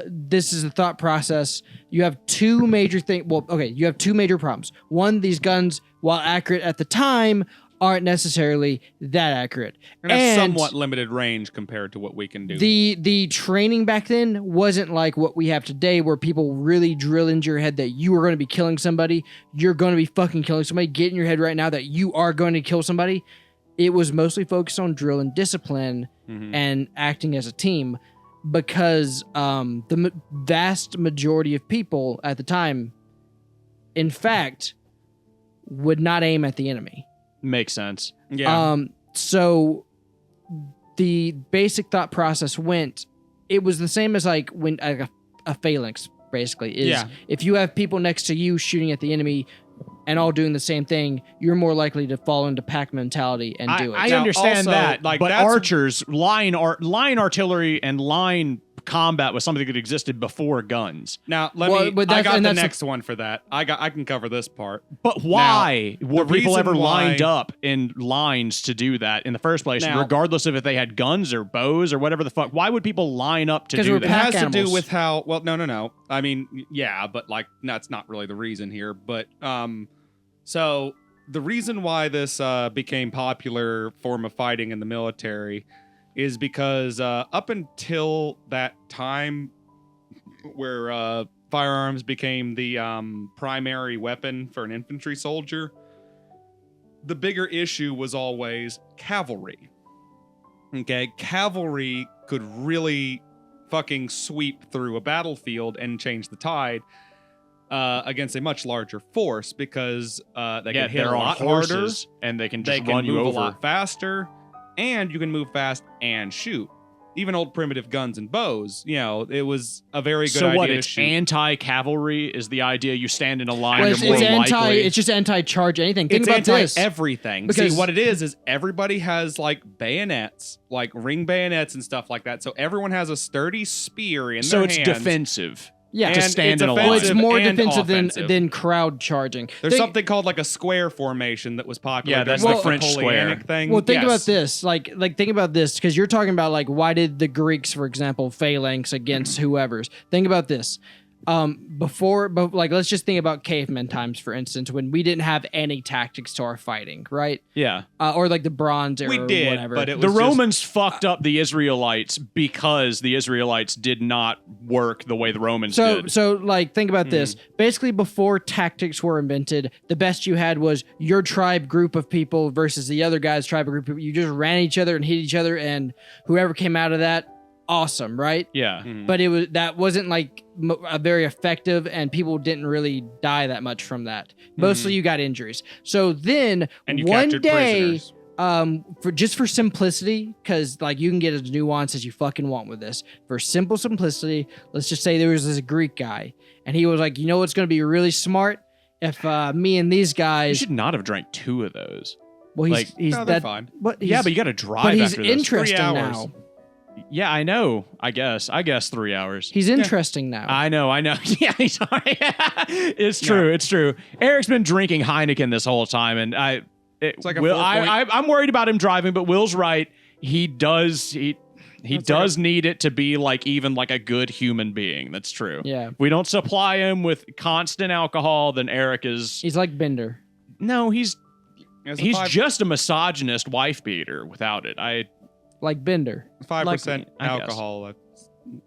C: this is the thought process. You have two major you have two major problems. One, these guns, while accurate at the time, aren't necessarily that accurate.
B: And have somewhat limited range compared to what we can do.
C: The training back then wasn't like what we have today, where people really drill into your head that you are going to be killing somebody. You're going to be fucking killing somebody. Get in your head right now that you are going to kill somebody. It was mostly focused on drill and discipline and acting as a team, because the vast majority of people at the time, in fact, would not aim at the enemy.
A: Makes sense.
B: Yeah.
C: So the basic thought process it was the same as like when a phalanx basically is. If you have people next to you shooting at the enemy and all doing the same thing, you're more likely to fall into pack mentality and do it.
A: I understand that, but archers, line artillery and line combat was something that existed before guns.
B: Now, I got the next one for that. I can cover this part.
A: But why were people ever lined up in lines to do that in the first place, regardless of if they had guns or bows or whatever the fuck? Why would people line up to do that?
B: It has to do with how, well, no. I mean, yeah, but like, that's not really the reason here. But, so the reason why this became popular form of fighting in the military is because up until that time where firearms became the primary weapon for an infantry soldier, the bigger issue was always cavalry. Okay, cavalry could really fucking sweep through a battlefield and change the tide against a much larger force, because they can hit a lot harder,
A: and they can just run you over
B: a lot faster. And you can move fast and shoot. Even old primitive guns and bows, it was a very good idea to shoot.
A: So what, anti-cavalry is the idea? You stand in a line, you're more likely...
C: It's just anti-charge anything. Think about this.
B: It's anti-everything. Because see, what it is everybody has, like, bayonets, like ring bayonets and stuff like that. So everyone has a sturdy spear in their hands.
A: So it's defensive.
C: Yeah,
A: to stand in a line.
C: Well, it's more defensive than crowd charging.
B: There's something called like a square formation that was popular.
A: Yeah, that's the French square
B: thing.
C: Well, think about this. Like think about this, because you're talking about like, why did the Greeks, for example, phalanx against whoever's? Think about this. Let's just think about caveman times, for instance, when we didn't have any tactics to our fighting, right?
A: Yeah.
C: Or like the Bronze Era,
B: we did,
C: or whatever.
B: But
A: the Romans fucked up the Israelites because the Israelites did not work the way the Romans did.
C: So like, think about this. Basically, before tactics were invented, the best you had was your tribe group of people versus the other guy's tribe group of people. You just ran each other and hit each other, and whoever came out of that, awesome, right?
A: Yeah.
C: But that wasn't like a very effective, and people didn't really die that much from that. Mostly you got injuries. So then one day, for simplicity, because like you can get as nuanced as you fucking want with this. For simple simplicity, let's just say there was this Greek guy, and he was like, you know what's going to be really smart? If me and these guys...
A: You should not have drank 2 of those.
C: Well, he's
B: they're fine.
C: But
A: you got to drive.
C: But he's
A: after this.
C: interesting
B: 3 hours.
C: now.
A: Yeah, I know. I guess 3 hours.
C: He's interesting now.
A: I know. Yeah, he's sorry. It's true. It's true. Eric's been drinking Heineken this whole time, and
B: It's like a
A: Will,
B: 4 point.
A: I'm worried about him driving, but Will's right. He does need it to be like even like a good human being. That's true.
C: Yeah.
A: If we don't supply him with constant alcohol, then Eric is.
C: He's like Bender.
A: No, he's
B: It's a
A: just a misogynist wife beater without it.
C: Like Bender.
B: 5%
A: like me, I guess.
B: alcohol.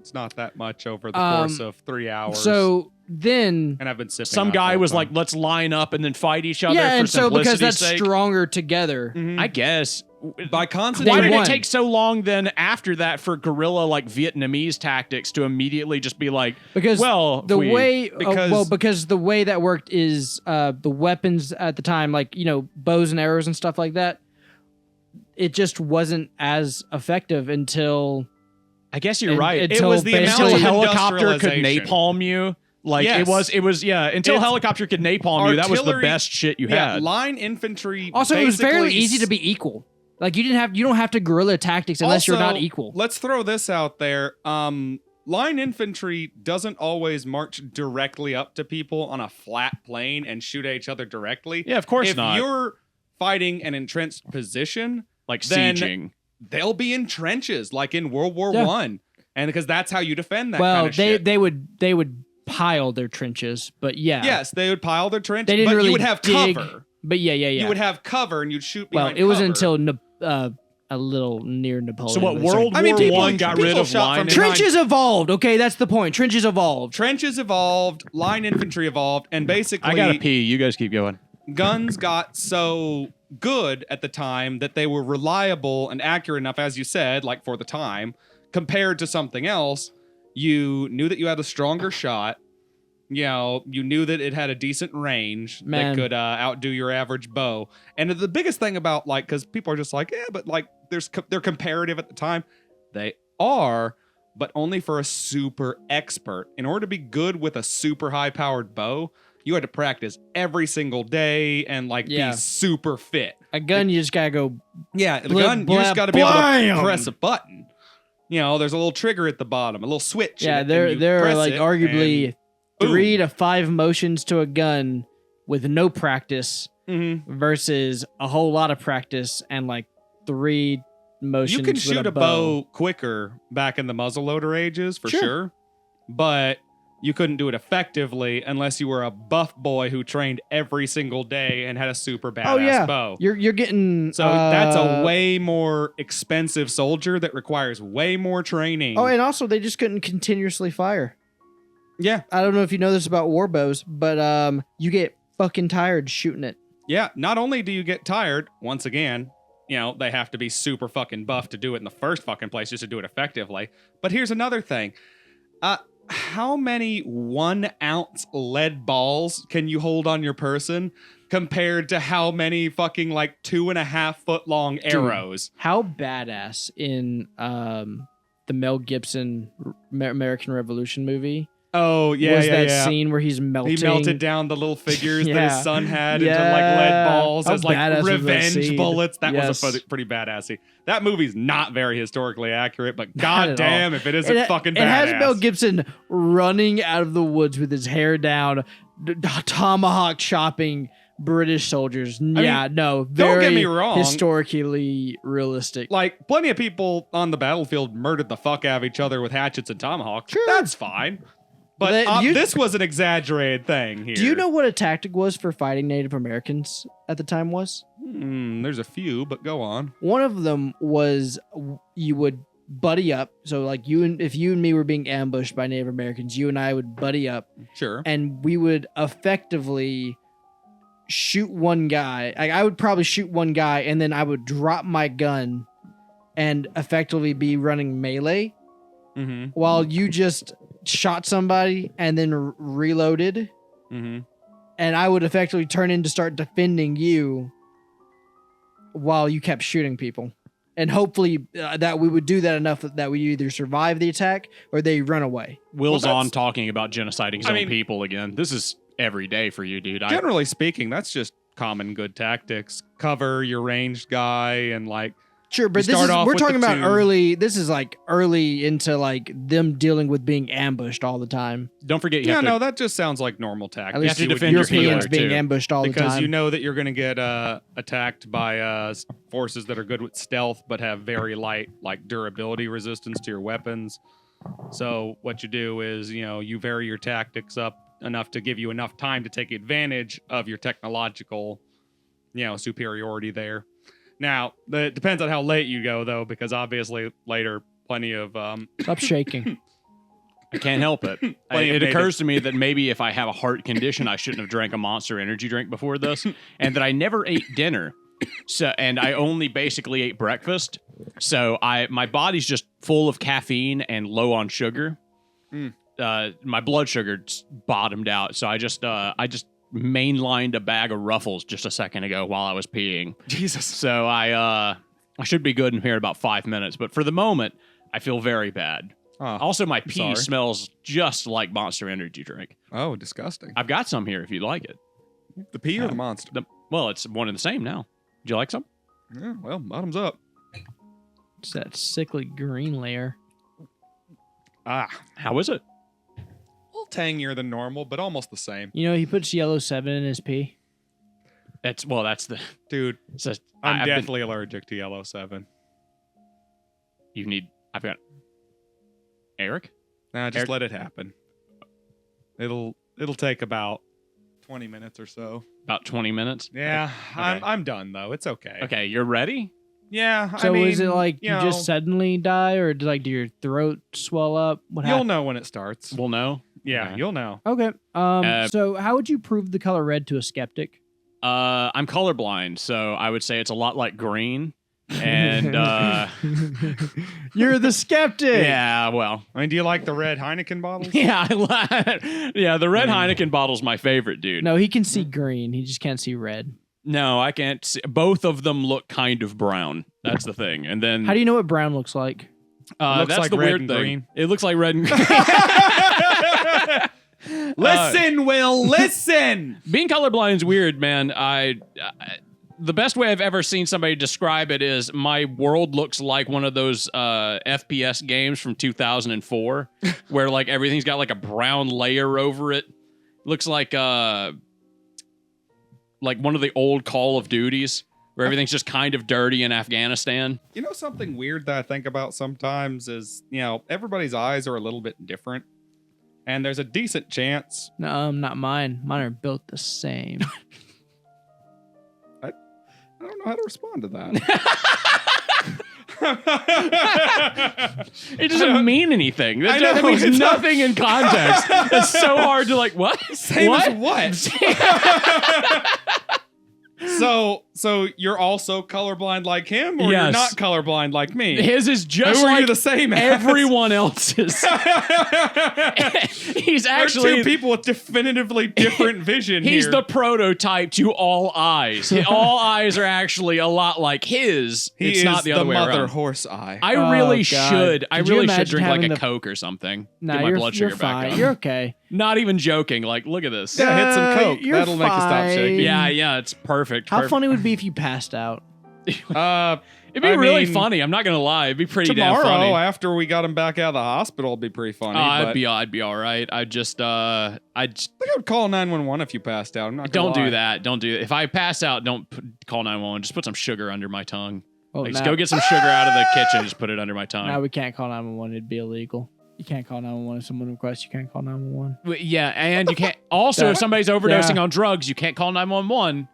B: It's not that much over the course of 3 hours.
C: So then,
B: and I've been sipping.
A: Some
B: on it
A: guy
B: the
A: was
B: whole
A: like,
B: time.
A: let's line up and then fight each other
C: yeah,
A: for
C: and so because
A: simplicity's
C: that's
A: sake.
C: stronger together.
A: I guess.
B: by constant.
A: Why
C: They
A: did
C: won.
A: it take so long then after that for guerrilla like Vietnamese tactics to immediately just be like,
C: Because
A: well,
C: the way
B: because-
C: because the way that worked is the weapons at the time, like bows and arrows and stuff like that, it just wasn't as effective until
A: I guess you're
C: And-
A: right. It
C: until
A: was the
C: basically
A: until helicopter could
B: industrialization.
A: napalm you. Like
B: Yes.
A: it was yeah. Until
B: It's
A: helicopter could napalm you, that was the
B: artillery-
A: best shit you
B: Yeah,
A: had.
B: line infantry.
C: also it was fairly
B: basically
C: easy to be equal. Like you don't have to guerrilla tactics unless you're not
B: Also,
C: equal.
B: Let's throw this out there. Line infantry doesn't always march directly up to people on a flat plane and shoot at each other directly.
A: Yeah, of course
B: if
A: not.
B: you're fighting an entrenched position,
A: Like
B: then
A: sieging.
B: they'll be in trenches like in World War
C: Yeah.
B: One, and because that's how you defend that
C: Well,
B: kind of shit.
C: they would pile their trenches, but yeah.
B: Yes, they would pile their trenches,
C: They didn't
B: but
C: really
B: you would have
C: dig.
B: cover.
C: But yeah.
B: You would have cover, and you'd shoot
C: well,
B: behind
C: it was
B: cover.
C: until a little near Napoleon.
A: So what?
C: they started-
A: World
B: I mean,
A: War
B: people-
A: One got rid
B: people
A: of
B: shot
A: line.
B: from behind-
C: Trenches evolved. Okay, that's the point. Trenches evolved.
B: Trenches evolved, line infantry evolved, and basically
A: I gotta pee. You guys keep going.
B: guns got so good at the time that they were reliable and accurate enough, as you said, like for the time, compared to something else. You knew that you had a stronger shot. You knew that it had a decent range
C: Man.
B: that could outdo your average bow. And the biggest thing about because people are just like, yeah, but like they're comparative at the time. They are, but only for a super expert. In order to be good with a super high powered bow, you had to practice every single day and
C: Yeah.
B: be super fit.
C: A gun, you just gotta go.
B: Yeah, the
C: Blip,
B: gun, you
C: blap,
B: just got to be able
C: blam!
B: to press a button. There's a little trigger at the bottom, a little switch.
C: Yeah,
B: and
C: there
B: you
C: are
B: press
C: like
B: it
C: arguably
B: and boom.
C: 3 to 5 motions to a gun with no practice
B: Mhm.
C: versus a whole lot of practice and like 3 motions.
B: You can
C: with
B: shoot a bow quicker back in the muzzleloader ages, for
C: Sure.
B: sure. But you couldn't do it effectively unless you were a buff boy who trained every single day and had a super badass
C: Oh yeah,
B: bow.
C: you're getting
B: So that's a way more expensive soldier that requires way more training.
C: Oh, and also they just couldn't continuously fire.
B: yeah.
C: I don't know if you know this about war bows, but you get fucking tired shooting it.
B: Yeah, not only do you get tired, once again, they have to be super fucking buff to do it in the first fucking place just to do it effectively. But here's another thing. How many 1 ounce lead balls can you hold on your person compared to how many fucking like 2.5 foot long arrows?
C: How badass in the Mel Gibson American Revolution movie
B: Oh, yeah,
C: was
B: yeah,
C: that
B: yeah.
C: scene where he's melting.
B: He melted down the little figures that
C: Yeah.
B: his son had into like
C: Yeah.
B: lead balls
C: How
B: as like
C: badass was that
B: revenge
C: scene?
B: bullets. That was
C: Yes.
B: pretty badassy. That movie's not very historically accurate, but
C: Not at
B: goddamn if it isn't fucking badass.
C: It has Mel Gibson running out of the woods with his hair down, tomahawk chopping British soldiers. Yeah, no,
B: don't
C: very
B: get me wrong.
C: historically realistic.
B: Like, plenty of people on the battlefield murdered the fuck out of each other with hatchets and tomahawks.
C: Sure.
B: That's fine. But
C: But you-
B: this was an exaggerated thing here.
C: Do you know what a tactic was for fighting Native Americans at the time was?
B: There's a few, but go on.
C: One of them was you would buddy up. So like if you and me were being ambushed by Native Americans, you and I would buddy up
B: Sure.
C: and we would effectively shoot one guy. Like I would probably shoot one guy and then I would drop my gun and effectively be running melee
B: Mm-hmm.
C: while you just shot somebody and then reloaded,
B: Mm-hmm.
C: and I would effectively turn in to start defending you while you kept shooting people. And hopefully that we would do that enough that we either survive the attack or they run away.
A: Will's
B: Well,
A: on
B: that's-
A: talking about genociding his
B: I
A: own
B: mean-
A: people again. This is every day for you, dude.
B: Generally speaking, that's just common good tactics. Cover your ranged guy and like
C: Sure, but
B: You start off
C: we're
B: with
C: talking
B: the
C: about
B: two.
C: early. This is like early into like them dealing with being ambushed all the time.
A: Don't forget you
B: Yeah,
A: have to.
B: no, that just sounds like normal tactics.
C: At least
A: to
B: you would
A: defend your
B: use
A: healer,
C: Europeans being
A: too.
C: ambushed all the
B: because
C: time.
B: you know that you're going to get attacked by forces that are good with stealth but have very light like durability resistance to your weapons. So what you do is, you vary your tactics up enough to give you enough time to take advantage of your technological, superiority there. Now, it depends on how late you go, though, because obviously later, plenty of
C: Stop shaking.
A: I can't help it.
B: Plenty of
A: It
B: natives.
A: occurs to me that maybe if I have a heart condition, I shouldn't have drank a Monster Energy drink before this, and that I never ate dinner. And I only basically ate breakfast. So my body's just full of caffeine and low on sugar. My blood sugar just bottomed out. So I just mainlined a bag of Ruffles just a second ago while I was peeing.
B: Jesus.
A: So I should be good in here in about 5 minutes. But for the moment, I feel very bad. Also, my pee
B: sorry.
A: smells just like Monster Energy drink.
B: Oh, disgusting.
A: I've got some here if you'd like it.
B: The pea or the monster?
A: Well, it's one and the same now. Would you like some?
B: Yeah, well, bottoms up.
C: It's that sickly green layer.
A: How is it?
B: A little tangier than normal, but almost the same.
C: You know, he puts ℅𝤂 in his pee.
A: That's the.
B: Dude,
A: It's a,
B: I'm
A: I've been-
B: deathly allergic to ℅𝤂.
A: I've got. Eric?
B: Nah, just
A: Eric-
B: let it happen. It'll take about 20 minutes or so.
A: About 20 minutes?
B: Yeah,
A: Okay.
B: I'm done though. It's okay.
A: Okay, you're ready?
B: Yeah,
C: So
B: I mean,
C: is it like you
B: know,
C: just suddenly die, or do your throat swell up? What
B: you'll
C: happened?
B: know when it starts.
A: We'll know.
B: Yeah,
A: Okay.
B: you'll know.
C: Okay.
A: Uh,
C: So how would you prove the color red to a skeptic?
A: I'm colorblind, so I would say it's a lot like green. And
C: You're the skeptic.
A: yeah, well,
B: I mean, do you like the red Heineken bottles?
A: yeah, the red Heineken bottle's my favorite, dude.
C: No, he can see green. He just can't see red.
A: No, I can't see. Both of them look kind of brown. That's the thing. And then
C: How do you know what brown looks like?
B: Looks
A: that's
B: like
A: the
B: red
A: weird
B: and
A: thing.
B: green.
A: It looks like red and green.
B: Listen, Will, listen.
A: Being colorblind is weird, man. The best way I've ever seen somebody describe it is my world looks like one of those FPS games from 2004 where like everything's got like a brown layer over it. Looks like one of the old Call of Duties where everything's just kind of dirty in Afghanistan.
B: You know something weird that I think about sometimes is, everybody's eyes are a little bit different. And there's a decent chance.
C: No, not mine. Mine are built the same.
B: I don't know how to respond to that.
A: It doesn't mean anything. That,
B: I know,
A: that means
B: it's not-
A: nothing in context. It's so hard to like, what?
B: Same
A: what?
B: as what? So you're also colorblind like him, or you're
A: Yes.
B: not colorblind like me?
A: His is just
B: Who are
A: like
B: you the same as?
A: everyone else's. He's
B: We're
A: actually
B: two people with definitively different vision.
A: he's
B: here.
A: the prototype to all eyes. All eyes are actually a lot like his.
B: He
A: it's
B: is
A: not the other way
B: mother
A: around.
B: horse eye.
A: I
C: Oh,
A: really
C: God.
A: should. I
C: Could you
A: really should
C: imagine
A: drink like
C: having
A: a
C: the-
A: Coke or something.
C: Nah,
A: Get my
C: you're,
A: blood
C: you're
A: sugar back
C: fine.
A: up.
C: You're okay.
A: Not even joking. Like, look at this.
B: Yeah, hit some Coke.
C: You're
B: That'll make you stop
C: fine.
B: shaking.
A: Yeah, it's perfect.
C: How
A: perfect.
C: funny would it be if you passed out?
A: It'd be
B: I
A: really
B: mean,
A: funny. I'm not gonna lie. It'd be pretty damn
B: Tomorrow,
A: funny.
B: after we got him back out of the hospital, it'd be pretty funny.
A: I'd
B: but
A: be all right. I just
B: I think I would call 911 if you passed out. I'm not gonna
A: don't do
B: lie.
A: that. Don't do it. If I pass out, don't call 911. Just put some sugar under my tongue.
C: Well,
A: Like, just
C: now,
A: go get some sugar out of the kitchen. Just put it under my tongue.
C: now we can't call 911. It'd be illegal. You can't call 911 if someone requests. You can't call 911.
A: Yeah, and you can't. Also, if somebody's overdosing
C: Yeah.
A: on drugs, you can't call 911.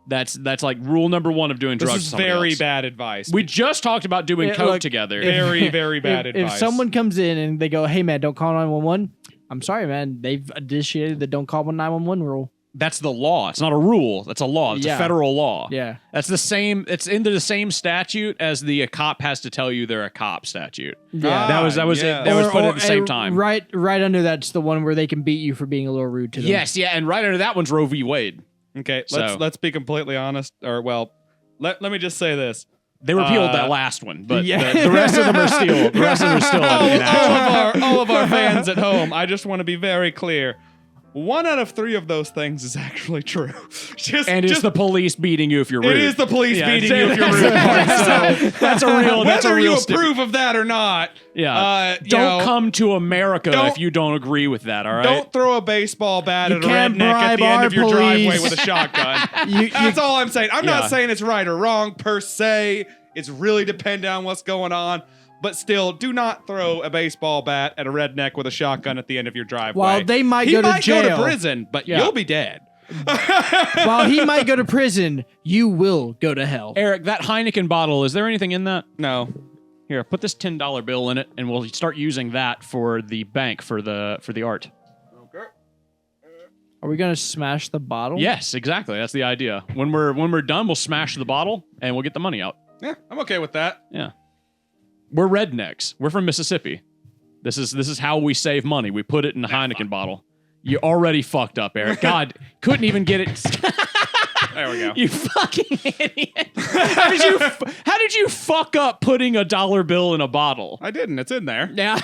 A: That's like rule number one of doing
B: This
A: drugs.
B: is
A: with somebody
B: very
A: else.
B: bad advice.
A: We just talked about doing
C: Yeah,
A: coke
C: look,
A: together.
B: very, very bad
C: if
B: advice.
C: someone comes in and they go, "Hey man, don't call 911," I'm sorry, man. They've initiated the "don't call 911" rule.
A: That's the law. It's not a rule. That's a law. It's
C: Yeah.
A: a federal law.
C: Yeah.
A: That's the same. It's into the same statute as the a cop has to tell you they're a cop statute.
C: Yeah.
A: That was
B: yeah.
A: that was put at the same time.
C: Right under that's the one where they can beat you for being a little rude to them.
A: Yes, yeah, and right under that one's Roe v. Wade.
B: Okay,
A: So-
B: let's be completely honest. Or well, let me just say this.
A: They repealed
B: Uh,
A: that last one, but
C: yeah.
A: the rest of them are still. The rest of them are still in action.
B: all of our fans at home, I just want to be very clear. 1 out of 3 of those things is actually true.
A: It's the police beating you if you're rude.
B: It is the police beating you if you're rude.
A: So that's a real. That's a
B: Whether
A: real
B: you approve of that or not.
A: Yeah. Don't come to America if you don't agree with that. All right.
B: Don't throw a baseball bat
C: You
B: at a
C: can't
B: redneck at
C: bribe
B: the end
C: our
B: of your
C: police.
B: driveway with a shotgun. That's all I'm saying. I'm not saying it's right or wrong per se. It's really dependent on what's going on. But still, do not throw a baseball bat at a redneck with a shotgun at the end of your driveway.
C: While they might go to jail.
B: He might go to prison, but you'll be dead.
C: While he might go to prison, you will go to hell.
A: Eric, that Heineken bottle, is there anything in that?
B: No.
A: Here, put this $10 bill in it, and we'll start using that for the bank for the art.
B: Okay.
C: Are we gonna smash the bottle?
A: Yes, exactly. That's the idea. When we're done, we'll smash the bottle, and we'll get the money out.
B: Yeah, I'm okay with that.
A: Yeah. We're rednecks. We're from Mississippi. This is how we save money. We put it in a Heineken bottle. You already fucked up, Eric. God, couldn't even get it.
B: There we go.
A: You fucking idiot. How did you fuck up putting a dollar bill in a bottle?
B: I didn't. It's in there.
A: Yeah.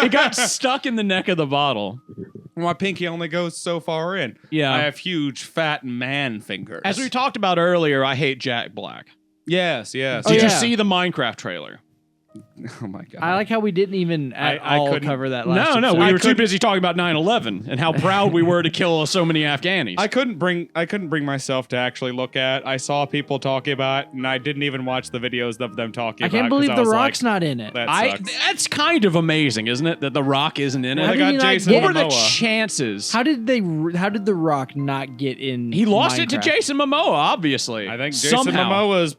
A: It got stuck in the neck of the bottle.
B: My pinky only goes so far in.
A: Yeah.
B: I have huge fat man fingers.
A: As we talked about earlier, I hate Jack Black.
B: Yes.
A: Did
C: Oh,
A: you
C: yeah.
A: see the Minecraft trailer?
B: Oh my god.
C: I like how we didn't even at all
B: couldn't-
C: cover that last
A: No,
C: episode.
A: we were too busy talking about 9/11 and how proud we were to kill so many Afghanis.
B: I couldn't bring myself to actually look at. I saw people talking about it, and I didn't even watch the videos of them talking
C: I
B: about it.
C: can't
B: 'cause
C: believe
B: I
C: The
B: was
C: Rock's
B: like,
C: not in it.
B: That
A: I
B: sucks.
A: that's kind of amazing, isn't it? That The Rock isn't in
C: How
A: it.
B: They
C: did
B: got
C: he not
B: Jason
C: get-
A: What were the
B: Momoa.
A: chances?
C: How did The Rock not get in?
A: He lost it to
C: Minecraft?
A: Jason Momoa, obviously.
B: I think Jason
A: Somehow.
B: Momoa's.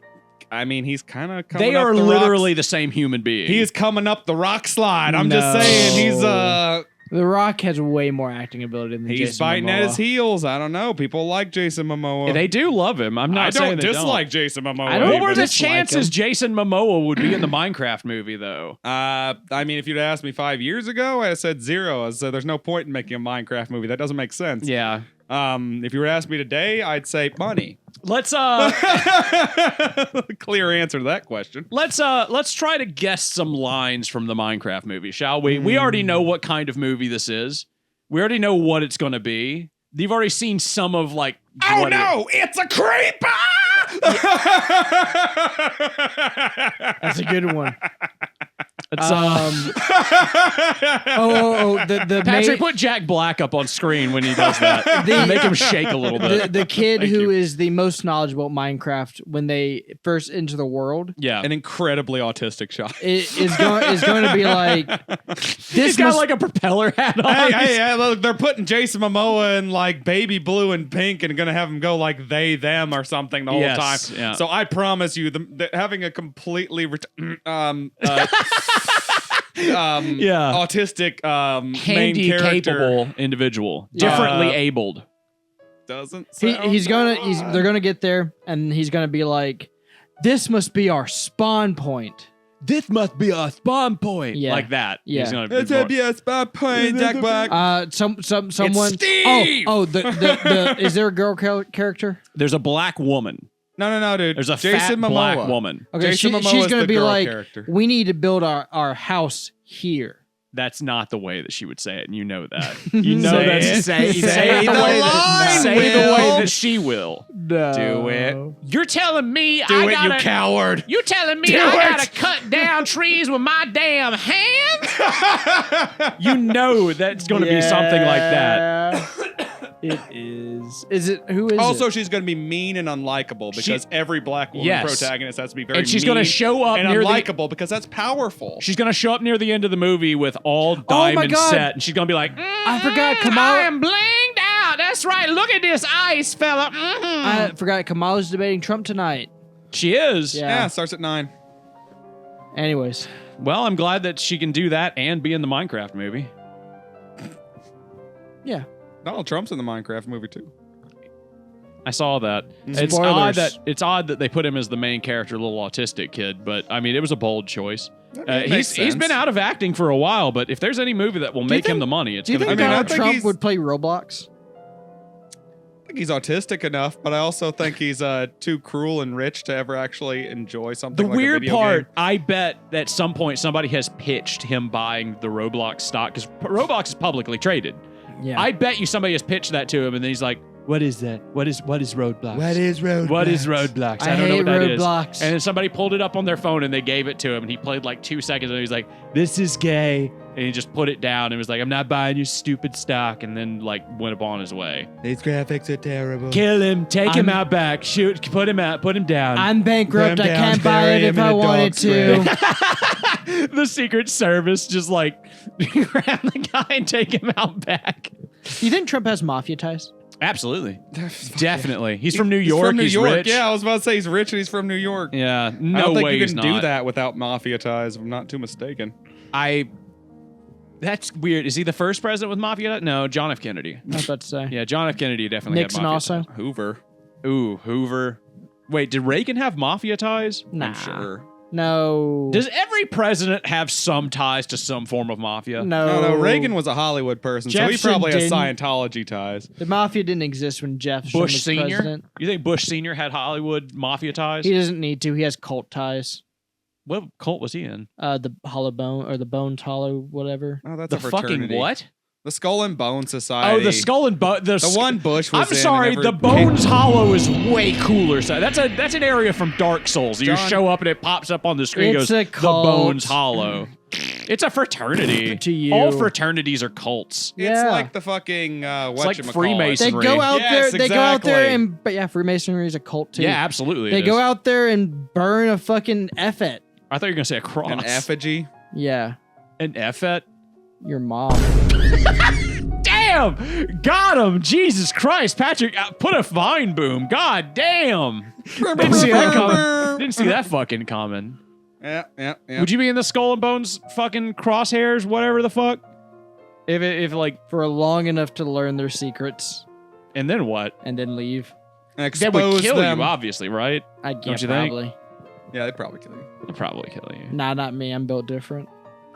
B: I mean, he's kind of coming
A: They
B: up
A: are
B: the
A: literally
B: rocks.
A: the same human being.
B: He is coming up the rock slide. I'm just
C: No.
B: saying he's
C: The Rock has way more acting ability than
B: he's
C: Jason
B: biting
C: Momoa.
B: at his heels. I don't know. People like Jason Momoa.
A: They do love him. I'm not
B: I
A: saying
B: don't
A: they
B: dislike Jason Momoa.
C: I don't
A: What were the
C: dislike
A: chances
C: him.
A: Jason Momoa would be in the Minecraft movie, though?
B: I mean, if you'd asked me 5 years ago, I said 0. I said there's no point in making a Minecraft movie. That doesn't make sense.
A: Yeah.
B: If you were to ask me today, I'd say money.
A: Let's
B: Clear answer to that question.
A: let's try to guess some lines from the Minecraft movie, shall we? We already know what kind of movie this is. We already know what it's going to be. You've already seen some of like.
B: Oh
A: what
B: no! It's a creeper!
C: That's a good one.
A: It's
C: The
A: Patrick,
C: main-
A: put Jack Black up on screen when he does that. Make him shake a little bit.
C: the kid
A: Thank
C: who
A: you.
C: is the most knowledgeable at Minecraft when they first enter the world
A: Yeah.
B: An incredibly autistic shot.
C: is going to be like
A: He's
C: this.
A: got
C: Must,
A: like a propeller hat on.
B: Hey, look, they're putting Jason Momoa in like baby blue and pink and gonna have him go like they, them or something the whole
A: Yes,
B: time.
A: yeah.
B: So I promise you, having a completely autistic main
A: Handy,
B: character
A: capable individual. Differently
B: Uh,
A: abled.
B: doesn't
C: he's
B: sound
C: gonna they're gonna get there and he's gonna be like, this must be our spawn point.
A: This must be a spawn point.
C: Yeah.
A: Like that.
C: Yeah.
A: He's gonna be
B: It's
A: more-
B: a spot point, Jack Black.
C: Someone.
B: Steve!
C: The is there a girl character?
A: There's a black woman.
B: No, dude.
A: There's a
B: Jason
A: fat
B: Momoa.
A: black woman.
C: Okay,
B: Jason Momoa
C: she's
B: is
C: gonna
B: the
C: be
B: girl
C: like,
B: character.
C: we need to build our house here.
A: That's not the way that she would say it, and you know that. You know
C: Say
A: that's
C: it.
A: say
B: Say
A: it the
B: the
A: way
B: line,
A: that say the
B: Will.
A: way that she will.
C: No.
B: Do it.
A: You're telling me
B: Do
A: I
B: it,
A: gotta
B: you coward.
A: You're telling me
B: Do
A: I
B: it.
A: gotta cut down trees with my damn hands? You know that's gonna be something like that.
C: It is. Is it? Who is
B: Also,
C: it?
B: she's going to be mean and unlikable because every black woman
A: Yes.
B: protagonist has to be very
A: And she's
B: mean
A: gonna show up
B: and
A: near the-
B: unlikable because that's powerful.
A: She's gonna show up near the end of the movie with all diamond
C: God.
A: set, and she's gonna be like,
C: I forgot Kamala.
A: I am blinged out. That's right. Look at this ice, fella.
C: I forgot Kamala's debating Trump tonight.
A: She is.
C: Yeah.
B: Yeah, starts at 9.
C: Anyways,
A: Well, I'm glad that she can do that and be in the Minecraft movie.
C: yeah.
B: Donald Trump's in the Minecraft movie too.
A: I saw that.
C: Spoilers.
A: It's odd that they put him as the main character, little autistic kid. But I mean, it was a bold choice.
B: It makes
A: He's
B: sense.
A: been out of acting for a while, but if there's any movie that will
C: Do you
A: make him
C: think-
A: the money, it's
C: Do you
A: gonna
C: think
A: be.
B: I
C: Donald
B: think
C: Trump
B: he's-
C: would play Roblox?
B: I think he's autistic enough, but I also think he's too cruel and rich to ever actually enjoy something
A: The
B: like a
A: weird
B: video
A: part,
B: game.
A: I bet at some point somebody has pitched him buying the Roblox stock because Roblox is publicly traded.
C: Yeah.
A: I bet you somebody has pitched that to him, and then he's like, "What is that? What is roadblocks?
D: What is roadblocks?
A: What is roadblocks?
C: I
A: don't know
C: hate
A: what that is."
C: roadblocks.
A: And then somebody pulled it up on their phone and they gave it to him, and he played like 2 seconds, and he was like, "This is gay," and he just put it down and was like, "I'm not buying your stupid stock," and then like went upon his way.
D: These graphics are terrible.
A: Kill him, take him out back, shoot, put him out, put him down.
C: I'm bankrupt.
D: Put him
C: I
D: down,
C: can't buy
D: bury
C: it if
D: him in
C: I
D: a
C: wanted
D: dog
C: to.
A: The Secret Service just like grab the guy and take him out back.
C: Do you think Trump has mafia ties?
A: Absolutely. Definitely. He's from New York.
B: He's from New York.
A: Rich.
B: Yeah, I was about to say he's rich and he's from New York.
A: Yeah. No
B: I don't think
A: way
B: you
A: he's
B: can do
A: not.
B: that without mafia ties, if I'm not too mistaken.
A: That's weird. Is he the first president with mafia? No, John F. Kennedy.
C: I was about to say.
A: Yeah, John F. Kennedy definitely
C: Nixon
A: had mafia
C: also.
A: ties.
B: Hoover,
A: Ooh, Hoover. Wait, did Reagan have mafia ties?
C: Nah.
B: I'm sure.
C: No.
A: Does every president have some ties to some form of mafia?
B: No, Reagan was a Hollywood person, so
C: Jefferson
B: he probably has
C: didn't.
B: Scientology ties.
C: The mafia didn't exist when Jefferson
A: Bush
C: was
A: Sr.?
C: president.
A: You think Bush Sr. had Hollywood mafia ties?
C: He doesn't need to. He has cult ties.
A: What cult was he in?
C: The Hollow Bone or the Bones Hollow, whatever.
B: Oh, that's
A: The
B: a fraternity.
A: fucking what?
B: The Skull and Bone Society.
A: Oh, the Skull and Bone.
B: The one Bush was
A: I'm
B: in
A: sorry,
B: and
A: the
B: never
A: Bones
B: came-
A: Hollow is way cooler. So that's an area from Dark Souls. You
B: John-
A: show up and it pops up on the screen.
C: It's
A: Goes
C: a cult.
A: the Bones Hollow. It's a fraternity.
C: To you.
A: All fraternities are cults.
B: It's
C: Yeah.
B: like the fucking
A: like
B: whatchamacallit.
A: Freemason.
C: They go out
B: Yes,
C: there. They go out there
B: exactly.
C: and but yeah, Freemasonry is a cult too.
A: Yeah, absolutely.
C: They
A: it
C: go
A: is.
C: out there and burn a fucking effet.
A: I thought you were gonna say a cross.
B: An effigy.
C: Yeah,
A: An effet.
C: your mom.
A: Damn! Got him! Jesus Christ, Patrick! Put a vine boom. God damn! Didn't see that coming. Didn't see that fucking coming.
B: Yeah.
A: Would you be in the Skull and Bones fucking crosshairs, whatever the fuck? If like,
C: For long enough to learn their secrets
A: and then what?
C: and then leave.
A: They
B: Expose
A: would kill
B: them.
A: you, obviously, right?
C: I
A: Don't
C: guess
A: you think?
C: probably.
B: Yeah, they'd probably kill you.
A: They'd probably kill you.
C: Nah, not me. I'm built different.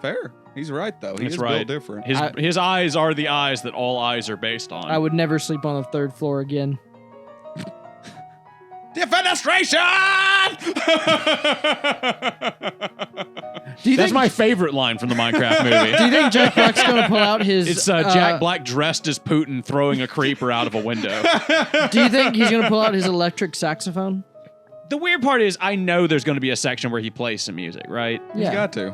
B: Fair. He's right though. He
A: That's
B: is
A: right.
B: built different.
A: His eyes are the eyes that all eyes are based on.
C: I would never sleep on the 3rd floor again.
B: Defenestration!
C: Do you
A: That's
C: think?
A: my favorite line from the Minecraft movie.
C: Do you think Jack Black's gonna pull out his?
A: It's Jack Black dressed as Putin throwing a creeper out of a window.
C: Do you think he's gonna pull out his electric saxophone?
A: The weird part is, I know there's going to be a section where he plays some music, right?
B: He's got to.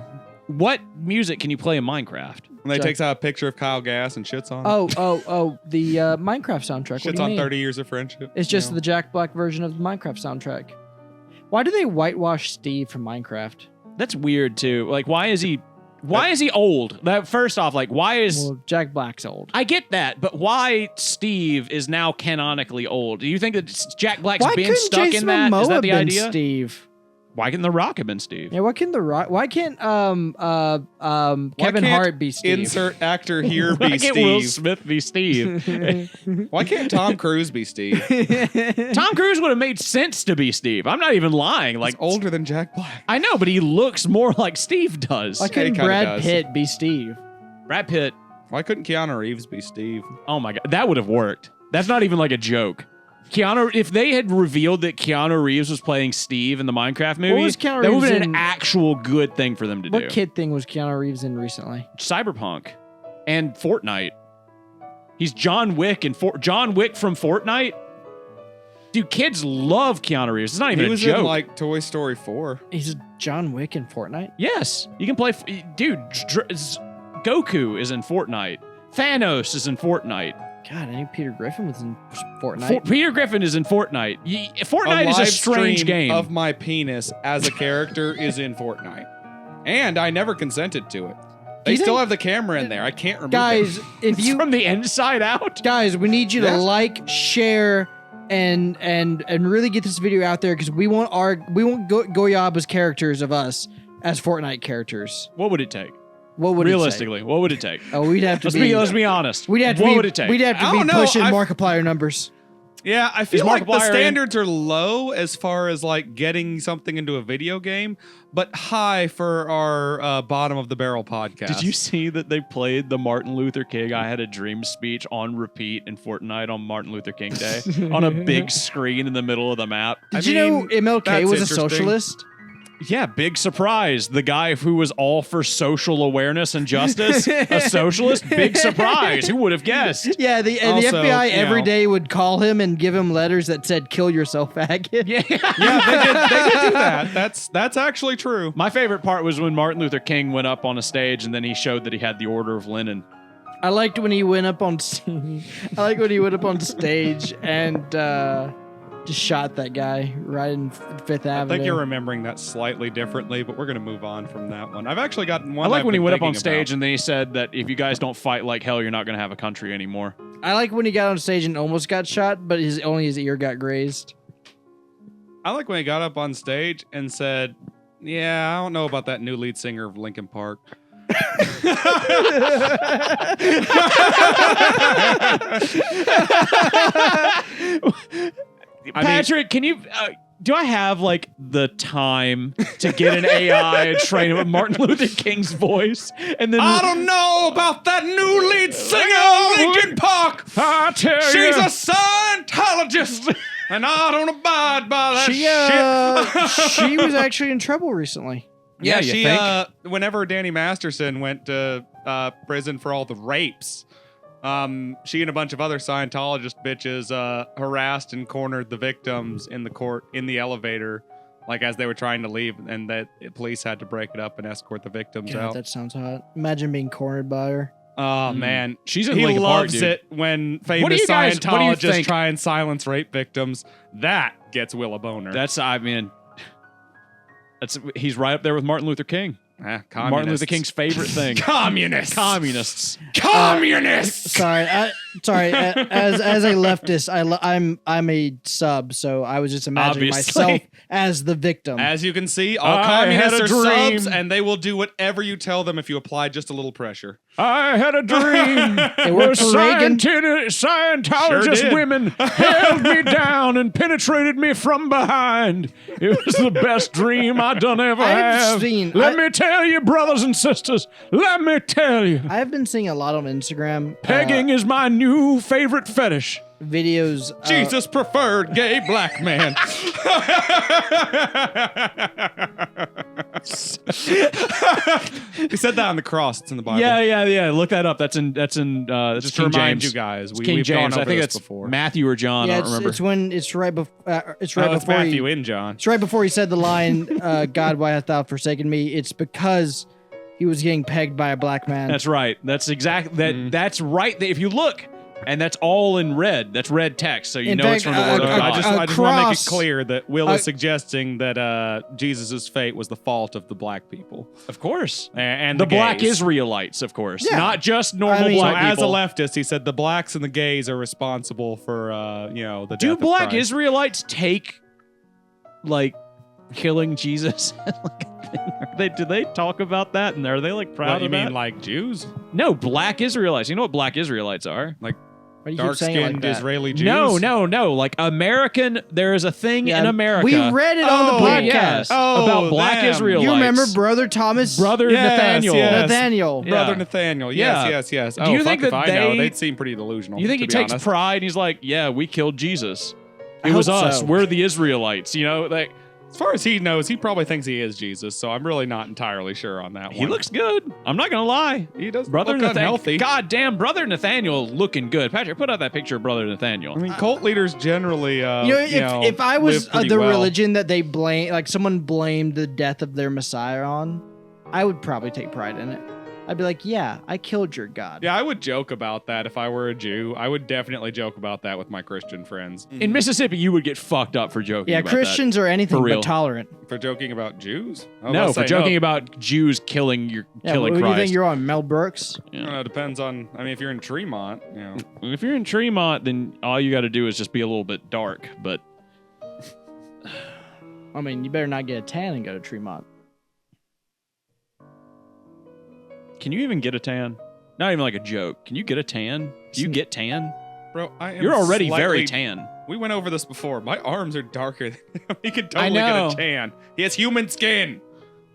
A: What music can you play in Minecraft?
B: And they
C: Jack-
B: takes out a picture of Kyle Gass and shits on it.
C: Oh, the Minecraft soundtrack. What
B: Shits
C: do you
B: on
C: mean?
B: 30 years of friendship.
C: It's just
B: you
C: the Jack Black version of the Minecraft soundtrack. Why do they whitewash Steve from Minecraft?
A: That's weird too. Like, why is he old? That first off, like, why is
C: Well, Jack Black's old.
A: I get that, but why Steve is now canonically old? Do you think that Jack Black's
C: Why
A: been
C: couldn't
A: stuck
C: Jason
A: in that?
C: Momoa
A: Is that the
C: been
A: idea?
C: Steve?
A: Why can The Rock have been Steve?
C: Yeah, why can't Why can't Kevin
B: can't
C: Hart be Steve?
B: Insert actor here
A: Why
B: be
A: can't Will
B: Steve.
A: Smith be Steve?
B: Why can't Tom Cruise be Steve?
A: Tom Cruise would have made sense to be Steve. I'm not even lying. Like,
B: He's older than Jack Black.
A: I know, but he looks more like Steve does.
C: Why couldn't
B: kinda
C: Brad
B: does.
C: Pitt be Steve?
A: Brad Pitt.
B: Why couldn't Keanu Reeves be Steve?
A: Oh my god, that would have worked. That's not even like a joke. If they had revealed that Keanu Reeves was playing Steve in the Minecraft movie,
C: was Keanu
A: that would have
C: Reeves
A: been an
C: in-
A: actual good thing for them to
C: What
A: do.
C: kid thing was Keanu Reeves in recently?
A: Cyberpunk and Fortnite. He's John Wick and John Wick from Fortnite. Dude, kids love Keanu Reeves. It's not even
B: He
A: a
B: was
A: joke.
B: in like Toy Story 4.
C: He's John Wick in Fortnite.
A: Yes, you can play. Dude, Goku is in Fortnite. Thanos is in Fortnite.
C: God, I knew Peter Griffin was in Fortnite.
A: Peter Griffin is in Fortnite. Fortnite is a
B: live
A: strange
B: stream
A: game.
B: of my penis as a character is in Fortnite. And I never consented to it. They
C: you
B: still
C: think-
B: have the camera in there. I can't remove
C: Guys,
B: it.
C: if
A: It's
C: you
A: from the inside out.
C: guys, we need you to
B: Yes.
C: like, share, and really get this video out there because we want Goyaba's characters of us as Fortnite characters.
A: What would it take?
C: What would
A: Realistically, what would it take?
C: it take? Oh, we'd have to
A: Let's be honest.
C: We'd have to
A: what
C: be,
A: would it take?
C: We'd have to
B: I
C: be
B: don't know,
C: pushing
B: I've-
C: Markiplier numbers.
B: Yeah, I feel
A: Is
B: like the
A: Markiplier in?
B: standards are low as far as like getting something into a video game, but high for our bottom of the barrel podcast.
A: Did you see that they played the Martin Luther King I Had a Dream speech on repeat in Fortnite on Martin Luther King Day on a big screen in the middle of the map?
C: Did you know MLK
B: that's
C: was a
B: interesting.
C: socialist?
A: Yeah, big surprise. The guy who was all for social awareness and justice, a socialist, big surprise. Who would have guessed?
C: Yeah, the
B: Also,
C: FBI
B: you
C: every
B: know-
C: day would call him and give him letters that said "kill yourself, faggot."
A: Yeah.
B: Yeah, they did do that. That's actually true.
A: My favorite part was when Martin Luther King went up on a stage and then he showed that he had the Order of Lenin.
C: I liked when he went up on. I like when he went up on stage and just shot that guy right in Fifth Avenue.
B: I think you're remembering that slightly differently, but we're gonna move on from that one. I've actually gotten one.
A: I like
B: I've
A: when he
B: been
A: went up on
B: thinking
A: stage
B: about.
A: and then he said that if you guys don't fight like hell, you're not going to have a country anymore.
C: I like when he got on stage and almost got shot, but only his ear got grazed.
B: I like when he got up on stage and said, "Yeah, I don't know about that new lead singer of Linkin Park."
A: Patrick, can you... do I have like the time to get an AI and train him with Martin Luther King's voice? And then
B: I don't know about that new lead singer of Linkin Park.
A: I tell
B: She's
A: you.
B: a Scientologist, and I don't abide by that shit.
C: She was actually in trouble recently.
A: Yeah, you
B: she.
A: think?
B: Whenever Danny Masterson went to prison for all the rapes, she and a bunch of other Scientologist bitches harassed and cornered the victims in the elevator, like as they were trying to leave, and that police had to break it up and escort the victims
C: God,
B: out.
C: that sounds hot. Imagine being cornered by her.
B: Oh man,
A: She's in
B: he
A: Linkin Park,
B: loves
A: dude.
B: it when
A: What do
B: famous
A: you guys- what do you
B: Scientologists
A: think?
B: try and silence rape victims. That gets Will a boner.
A: That's, I mean, he's right up there with Martin Luther King. Martin Luther King's favorite thing.
B: Communists.
A: Communists.
B: Communists.
C: Sorry, as a leftist, I'm a sub, so I was just imagining
A: Obviously.
C: myself as the victim.
B: As you can see, all
A: I
B: communists
A: had a
B: are
A: dream.
B: subs, and they will do whatever you tell them if you apply just a little pressure.
A: I had a dream.
C: It worked for Reagan.
A: Scientologist
B: Sure did.
A: women held me down and penetrated me from behind. It was the best dream I done ever
C: I've
A: have.
C: seen-
A: Let me tell you, brothers and sisters. Let me tell you.
C: I've been seeing a lot on Instagram.
A: Pegging is my new favorite fetish.
C: Videos.
B: Jesus preferred gay black man. He said that on the cross. It's in the Bible.
A: Yeah. Look that up. That's that's
B: Just
A: King
B: to remind
A: James.
B: you guys,
A: It's King
B: we've gone
A: James.
B: over
A: I think
B: this
A: it's
B: before.
A: Matthew or John.
C: Yeah,
A: I don't remember.
C: it's when it's right before. It's right
B: Oh, it's
C: before
B: Matthew
C: he,
B: and John.
C: It's right before he said the line, "God, why hast thou forsaken me?" It's because he was getting pegged by a black man.
A: That's right. That's exactly that. That's right. If you look, and that's all in red. That's red text, so you
C: In
A: know it's
C: fact,
A: from the Word of
B: I
A: God.
B: just want to make it
C: cross-
B: clear that Will is suggesting that Jesus' fate was the fault of the black people
A: Of course.
B: and
A: The black
B: gays.
A: Israelites, of course.
C: Yeah.
A: Not just normal
C: I mean-
B: So
A: black
B: as a
A: people.
B: leftist, he said the blacks and the gays are responsible for the death
A: Do
B: of
A: black
B: Christ.
A: Israelites take, like, killing Jesus? Do they talk about that? And are they, like, proud
B: What, you
A: of
B: mean
A: that?
B: like Jews?
A: No, black Israelites. You know what black Israelites are?
C: Why do you keep saying it like
B: Dark-skinned
C: that?
B: Israeli Jews?
A: No. Like, American, there is a thing
C: Yeah,
A: in America.
C: We read it on the
B: Oh,
C: podcast.
A: Yes,
B: Oh,
A: about black
B: them.
A: Israelites.
C: You remember Brother Thomas?
A: Brother
B: Yes,
A: Nathaniel.
B: yes.
C: Nathaniel.
A: Yeah.
B: Brother Nathaniel.
A: Yeah.
B: Yes.
A: Do
B: Oh,
A: you
B: fuck
A: think
B: if
A: that
B: I know.
A: they-
B: They'd seem pretty delusional.
A: You think he
B: to be
A: takes
B: honest.
A: pride? He's like, yeah, we killed Jesus.
C: I
A: It was
C: hope
A: us.
C: so.
A: We're the Israelites. You know, like
B: As far as he knows, he probably thinks he is Jesus, so I'm really not entirely sure on that one.
A: he looks good. I'm not gonna lie.
B: He does
A: Brother
B: look
A: Nathaniel.
B: unhealthy.
A: God damn, Brother Nathaniel looking good. Patrick, put out that picture of Brother Nathaniel.
B: I mean, cult leaders generally,
C: if I was
B: live pretty
C: the
B: well.
C: religion that they blame, like someone blamed the death of their Messiah on, I would probably take pride in it. I'd be like, yeah, I killed your God.
B: Yeah, I would joke about that if I were a Jew. I would definitely joke about that with my Christian friends.
A: In Mississippi, you would get fucked up for joking.
C: Yeah,
A: about
C: Christians are anything
A: For real.
C: but tolerant.
B: For joking about Jews?
A: That. No, for joking about Jews killing
C: Yeah,
A: killing
C: what do you
A: Christ.
C: think you're on, Mel Brooks?
A: Yeah.
B: Depends on, I mean, if you're in Tremont,
A: If you're in Tremont, then all you got to do is just be a little bit dark. But
C: I mean, you better not get a tan and go to Tremont.
A: can you even get a tan? Not even like a joke. Can you get a tan? Do you get tan?
B: Bro, I am
A: You're already very
B: slightly-
A: tan.
B: We went over this before. My arms are darker. He could
A: I
B: totally
A: know.
B: get a tan. He has human skin.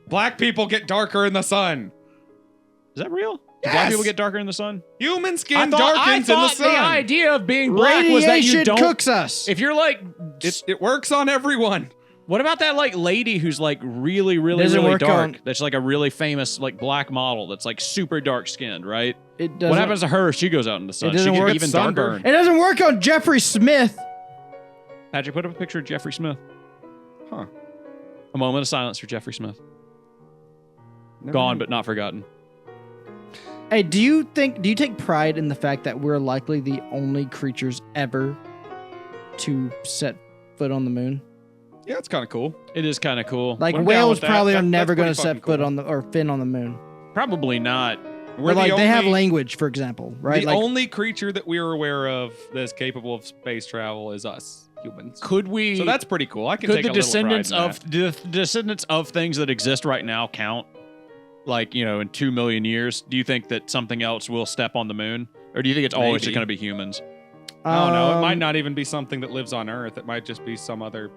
B: Black people get darker in the sun.
A: Is that real? Do
B: Yes!
A: black people get darker in the sun?
B: Human
A: I
B: skin
A: thought
B: darkens in the sun.
A: the idea of being black was that you
C: Radiation
A: don't.
C: cooks us.
A: If you're like,
B: It works on everyone.
A: What about that like lady who's like really, really,
C: Doesn't
A: really
C: work
A: dark?
C: on-
A: That's like a really famous like black model that's like super dark skinned, right?
C: It doesn't.
A: What happens to her if she goes out in the sun?
C: It doesn't
A: she
C: work.
A: gets even darker.
B: Sunburn.
C: It doesn't work on Jeffrey Smith.
A: Patrick, put up a picture of Jeffrey Smith.
B: Huh.
A: A moment of silence for Jeffrey Smith.
B: Never
A: Gone
B: mind.
A: but not forgotten.
C: Hey, do you take pride in the fact that we're likely the only creatures ever to set foot on the moon?
B: Yeah, it's kind of cool.
A: It is kind of cool.
C: Like
B: I'm down
C: whales
B: with that.
C: probably are
B: That's
C: never going
B: pretty
C: to set
B: fucking
C: foot
B: cool.
C: on the or fin on the moon.
A: Probably not.
B: We're
C: But like
B: the
C: they have
B: only-
C: language, for example, right?
B: The
C: Like
B: only creature that we're aware of that is capable of space travel is us humans.
A: Could we?
B: So that's pretty cool. I can
A: could
B: take
A: the
B: a little
A: descendants
B: pride in
A: of the descendants of things that exist right now count? Like, you know, in 2 million years, do you think that something else will step on the moon, or do you think it's always just
B: Maybe.
A: going to be humans?
B: I don't know. It
C: um,
B: might not even be something that lives on Earth. It might just be some other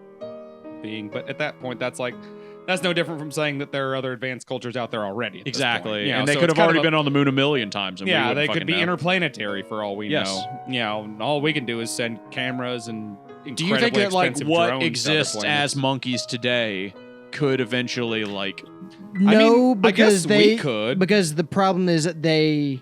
B: being. But at that point, that's no different from saying that there are other advanced cultures out there already. At this
A: Exactly,
B: point. You know,
A: and they
B: so
A: could
B: it's
A: have
B: kind
A: already
B: of a-
A: been on the moon a million times. And we
B: Yeah,
A: wouldn't
B: they could
A: fucking
B: be
A: know.
B: interplanetary for all we
A: Yes.
B: know. You know, and all we can do is send cameras and.
A: Do you think that like
B: expensive
A: what
B: drones to other
A: exists
B: planets.
A: as monkeys today could eventually like?
C: no,
B: I
C: because
B: guess
C: they
B: we could.
C: because the problem is that they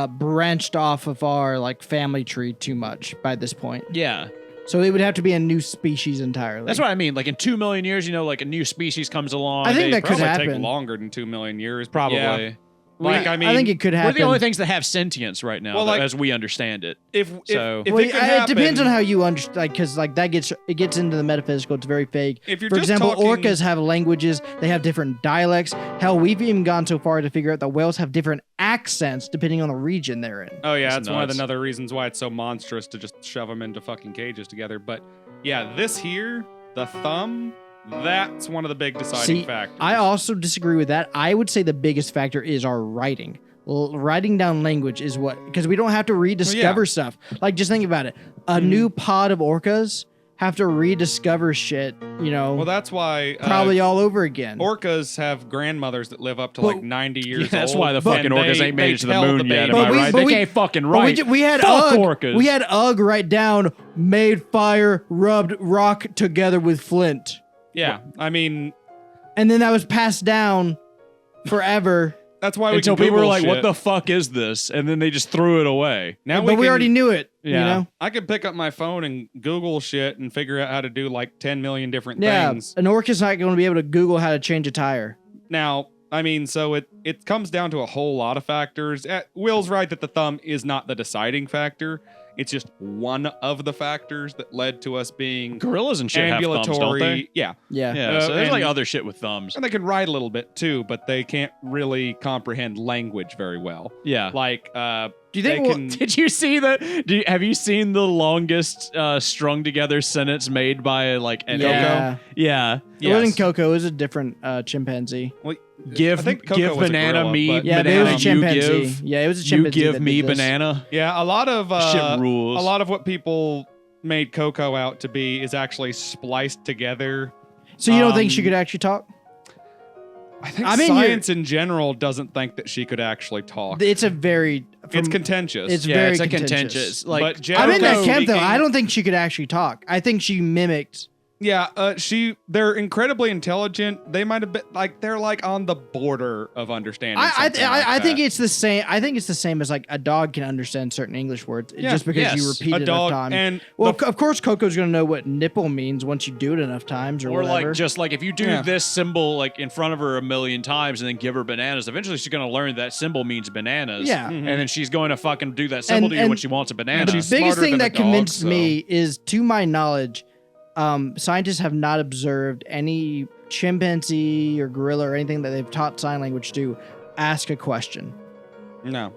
C: branched off of our like family tree too much by this point.
A: Yeah,
C: So it would have to be a new species entirely.
A: that's what I mean. Like in 2 million years, you know, like a new species comes along.
C: I think
A: they
C: that could
B: Probably take
C: happen.
B: longer than 2 million years. but
A: probably.
B: yeah. Like, I mean,
C: I think it could happen.
A: We're the only things that have sentience right now,
B: Well, like-
A: as we understand it.
B: if
A: So-
B: if
C: Well,
B: it could happen,
C: it depends on how you understand, like, because like that gets into the metaphysical. It's very vague.
B: If you're
C: For
B: just
C: example,
B: talking-
C: orcas have languages. They have different dialects. Hell, we've even gone so far to figure out that whales have different accents depending on the region they're in.
B: Oh yeah,
A: It's
B: that's one of the
A: nuts.
B: other reasons why it's so monstrous to just shove them into fucking cages together. But yeah, this here, the thumb, that's one of the big deciding
C: See,
B: factors.
C: I also disagree with that. I would say the biggest factor is our writing. Writing down language is what, because we don't have to rediscover stuff. Like, just think about it. A new pod of orcas have to rediscover shit, you know,
B: well, that's why
C: probably all over again.
B: orcas have grandmothers that live up to
C: But-
B: like 90 years
A: That's
B: old.
A: why the fucking
B: and
A: orcas
B: they-
A: ain't made
B: they
A: it to the
B: tell
A: moon
B: baby-
A: yet. Am
C: But
A: I
C: we-
A: right?
C: but
A: They
C: we-
A: can't fucking
C: But
A: write.
C: we had
A: Fuck
C: Ugg.
A: orcas.
C: We had Ugg write down, made fire, rubbed rock together with flint.
B: Yeah, I mean,
C: And then that was passed down forever.
B: that's why we
A: Until
B: can
A: people were
B: Google
A: like, "What
B: shit.
A: the fuck is this?" And then they just threw it away.
B: Now
C: but we
B: can-
C: already knew it, you
A: Yeah.
C: know?
B: I could pick up my phone and Google shit and figure out how to do like 10 million different
C: Yeah,
B: things.
C: an orca's not going to be able to Google how to change a tire.
B: Now, I mean, so it comes down to a whole lot of factors. Will's right that the thumb is not the deciding factor. It's just one of the factors that led to us being
A: Gorillas and shit have thumbs, don't
B: ambulatory.
A: they?
B: Yeah.
C: Yeah.
A: Yeah, so there's like
B: and-
A: other shit with thumbs.
B: And they can write a little bit too, but they can't really comprehend language very well.
A: Yeah.
B: Like,
C: Do you
B: they
C: think we'll-
B: can.
A: Did you see the? Have you seen the longest strung together sentence made by like an
C: Yeah.
A: Yeah.
C: It wasn't Coco. It was a different chimpanzee.
B: Well,
A: Give
B: I think Coco
A: give
B: was a
A: banana
B: gorilla,
A: me
B: but-
C: Yeah, but it
A: banana
C: was a
A: you
C: chimpanzee.
A: give
C: Yeah, it was a
A: you
C: chimpanzee.
A: give
C: that
A: me
C: did this.
A: banana.
B: Yeah, a lot of
A: Shit rules.
B: A lot of what people made Coco out to be is actually spliced together.
C: So you don't think she
B: Um,
C: could actually talk?
B: I
C: mean,
B: science in general doesn't think that she could actually talk.
C: It's a very.
B: It's contentious.
C: It's
A: Yeah,
C: very
A: it's a
C: contentious.
A: contentious. Like
B: But
C: I'm in that
B: Coco
C: camp though.
B: speaking-
C: I don't think she could actually talk. I think she mimicked.
B: Yeah, they're incredibly intelligent. They might have been like they're like on the border of understanding.
C: I
B: something like
C: I think
B: that.
C: it's the same. I think it's the same as like a dog can understand certain English words
B: Yeah,
C: just because you
A: yes.
C: repeat
B: a
C: it
B: dog
C: enough times.
B: and
C: Well,
B: the-
C: of course, Coco's gonna know what nipple means once you do it enough times, or whatever.
A: like just like if you do
B: Yeah.
A: this symbol like in front of her a million times and then give her bananas, eventually she's gonna learn that symbol means bananas.
C: Yeah.
B: Mhm.
A: And then she's going to fucking do that symbol to you
C: and-
A: when she wants a banana.
B: and
C: the
B: she's
C: biggest
B: smarter
C: thing
B: than a
C: that
B: dog,
C: convinced
B: so-
C: me is, to my knowledge, scientists have not observed any chimpanzee or gorilla or anything that they've taught sign language to ask a question.
B: no.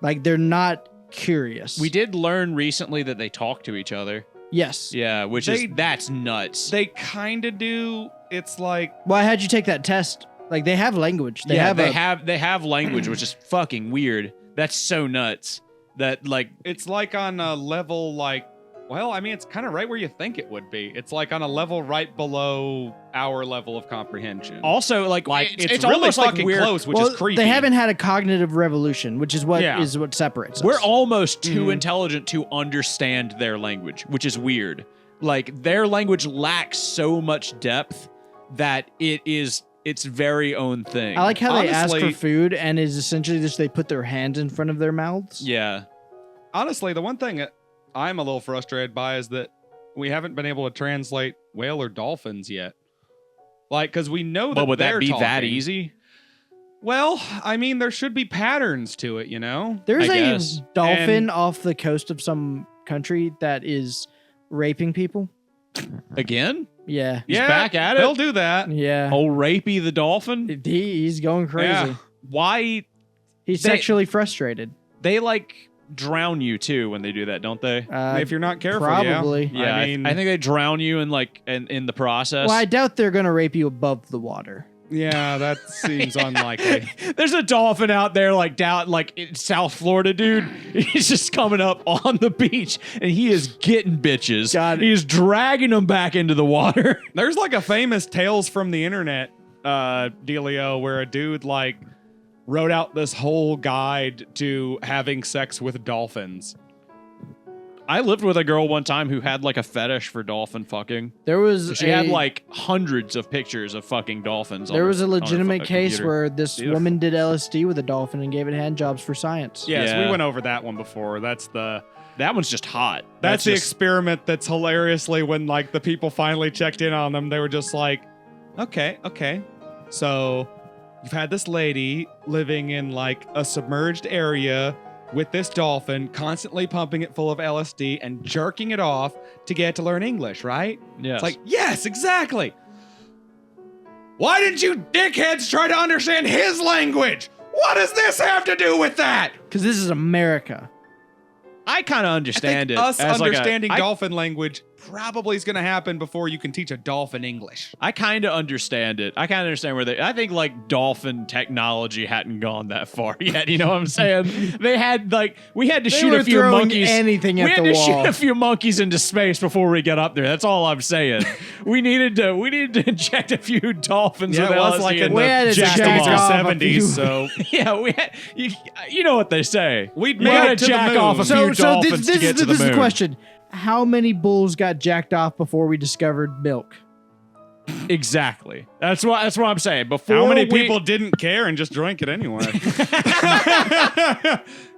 C: Like they're not curious.
A: We did learn recently that they talk to each other.
C: Yes.
A: Yeah, which
B: They-
A: is that's nuts.
B: They kind of do. It's like
C: Why had you take that test? Like they have language. They have
A: they have language, which is fucking weird. That's so nuts. That like
B: it's like on a level like. Well, I mean, it's kind of right where you think it would be. It's like on a level right below our level of comprehension.
A: also like
B: it's
A: it's
B: really
A: almost
B: fucking
A: like we're
B: close, which
C: well,
B: is creepy.
C: they haven't had a cognitive revolution, which is what
B: Yeah.
C: separates us.
A: we're almost too
B: Mhm.
A: intelligent to understand their language, which is weird. Like their language lacks so much depth that it's very own thing.
C: I like how they ask
B: Honestly-
C: for food and is essentially just they put their hands in front of their mouths.
A: Yeah.
B: Honestly, the one thing that I'm a little frustrated by is that we haven't been able to translate whale or dolphins yet. Like, because we know that
A: But would that
B: they're
A: be that
B: talking.
A: easy?
B: Well, I mean, there should be patterns to it, you know?
C: There's
A: I
C: a
A: guess.
C: dolphin
B: And-
C: off the coast of some country that is raping people.
A: Again?
C: Yeah.
A: He's back at it?
B: They'll do that.
C: Yeah.
A: Oh, Rapey the dolphin?
C: He's going crazy.
B: Yeah.
A: Why?
C: He's
A: They-
C: sexually frustrated.
A: They like drown you too when they do that, don't they?
B: If you're not careful,
C: probably.
A: Yeah,
B: I mean,
A: I think they drown you in the process.
C: Well, I doubt they're gonna rape you above the water.
B: yeah, that seems unlikely.
A: There's a dolphin out there like down like in South Florida, dude. He's just coming up on the beach and he is getting bitches.
C: God.
A: He's dragging them back into the water.
B: There's like a famous Tales from the Internet dealio where a dude like wrote out this whole guide to having sex with dolphins.
A: I lived with a girl one time who had like a fetish for dolphin fucking.
C: There was
A: She had like hundreds of pictures of fucking dolphins.
C: there
A: on
C: was
A: her-
C: a
A: on her
C: legitimate case
A: computer.
C: where this
B: Beautiful.
C: woman did LSD with a dolphin and gave it hand jobs for science.
B: Yes,
A: Yeah.
B: we went over that one before. That's the
A: That one's just hot.
B: that's the
A: just,
B: experiment that's hilariously when like the people finally checked in on them, they were just like, okay. So you've had this lady living in like a submerged area with this dolphin, constantly pumping it full of LSD and jerking it off to get it to learn English, right?
A: yes.
B: It's like, yes, exactly. Why didn't you dickheads try to understand his language? What does this have to do with that?
C: Because this is America.
A: I kind of understand it.
B: Us
A: as like a-
B: understanding
A: I-
B: dolphin language probably is going to happen before you can teach a dolphin English.
A: I kind of understand it. I kind of understand where I think like dolphin technology hadn't gone that far yet. You know what I'm saying? They had like, we had to
C: They
A: shoot
C: were
A: a few
C: throwing
A: monkeys.
C: anything
A: we
C: at
A: had
C: the
A: to
C: wall.
A: shoot a few monkeys into space before we get up there. That's all I'm saying. we needed to inject a few dolphins
B: Yeah,
A: with
B: it was
A: LSD
B: like in
A: and
C: We had
B: the
C: to
A: jack them
C: jack
B: 60s
A: off.
C: off
B: or
C: a few.
B: 70s, so
A: Yeah, we had, you know what they say.
B: we'd
A: You
B: made
A: gotta
B: it to
A: jack
B: the moon.
A: off a few dolphins to get to the
C: this is the
A: moon.
C: question. How many bulls got jacked off before we discovered milk?
A: Exactly. That's what I'm saying. Before
B: How many
A: we-
B: people didn't care and just drank it anyway?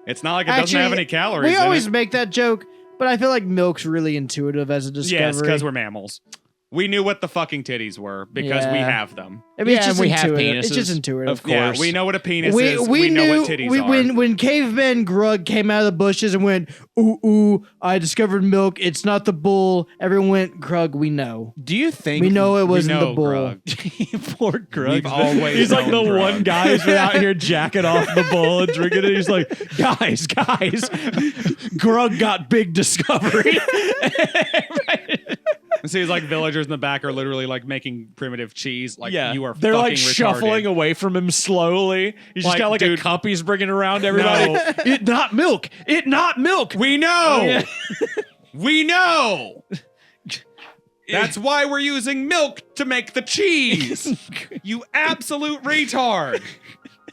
B: It's not like it doesn't
C: Actually,
B: have any calories
C: We
B: in
C: always
B: it.
C: make that joke, but I feel like milk's really intuitive as a discovery.
B: Yes, because we're mammals. We knew what the fucking titties were because we
C: Yeah.
B: have them.
C: I mean, it's
A: Yeah,
C: just
A: we have
C: intuitive. It's just
A: penises,
C: intuitive.
A: of course.
B: Yeah, we know what a penis
C: We
B: is. We know
C: knew
B: what titties are.
C: when caveman Grug came out of the bushes and went, ooh, ooh, I discovered milk. It's not the bull. Everyone went, Grug, we know.
A: Do you think
C: We know it wasn't
B: know,
C: the bull.
B: Grug.
A: Poor Grug.
B: We've always
A: He's like the
B: known Grug.
A: one guy who's been out here jacking off the bull and drinking it. He's like, guys, Grug got big discovery.
B: See, it's like villagers in the back are literally like making primitive cheese. Like you are
A: they're like
B: fucking
A: shuffling
B: retarded.
A: away from him slowly. He's just
B: Like,
A: got like
B: dude,
A: a cup he's bringing around to everybody.
B: No.
A: It not milk. It not milk.
B: We know.
A: Yeah.
B: We know. That's why we're using milk to make the cheese. You absolute retard.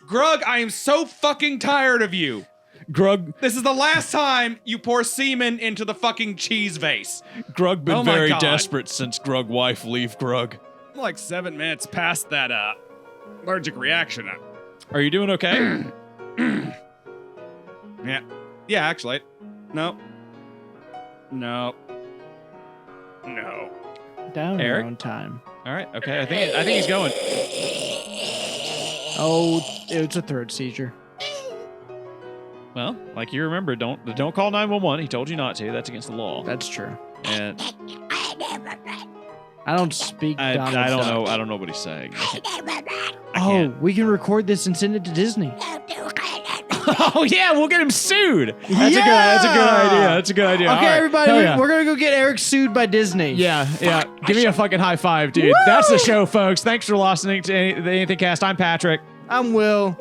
B: Grug, I am so fucking tired of you.
A: Grug
B: This is the last time you pour semen into the fucking cheese vase.
A: been
B: Oh my
A: very
B: God.
A: desperate since Grug wife leave Grug.
B: I'm like 7 minutes past that allergic reaction.
A: Are you doing okay?
B: Yeah. Yeah, actually. No. No. No.
C: Down
A: Eric?
C: your own time.
A: All right. Okay. I think he's going.
C: Oh, it's a throat seizure.
A: Well, like you remember, don't call 911. He told you not to. That's against the law.
C: That's true.
A: And
C: I don't speak
A: I
C: Donald
A: don't
C: Duck.
A: know. I don't know what he's saying.
C: Oh, we can record this and send it to Disney.
A: Oh yeah, we'll get him sued. That's a good idea. That's a good idea.
C: Okay,
A: All right.
C: everybody,
A: Hell yeah.
C: we're gonna go get Eric sued by Disney.
A: Yeah, yeah. Give me a fucking high five, dude. That's the show, folks. Thanks for listening to the AnythingCast. I'm Patrick.
C: I'm Will.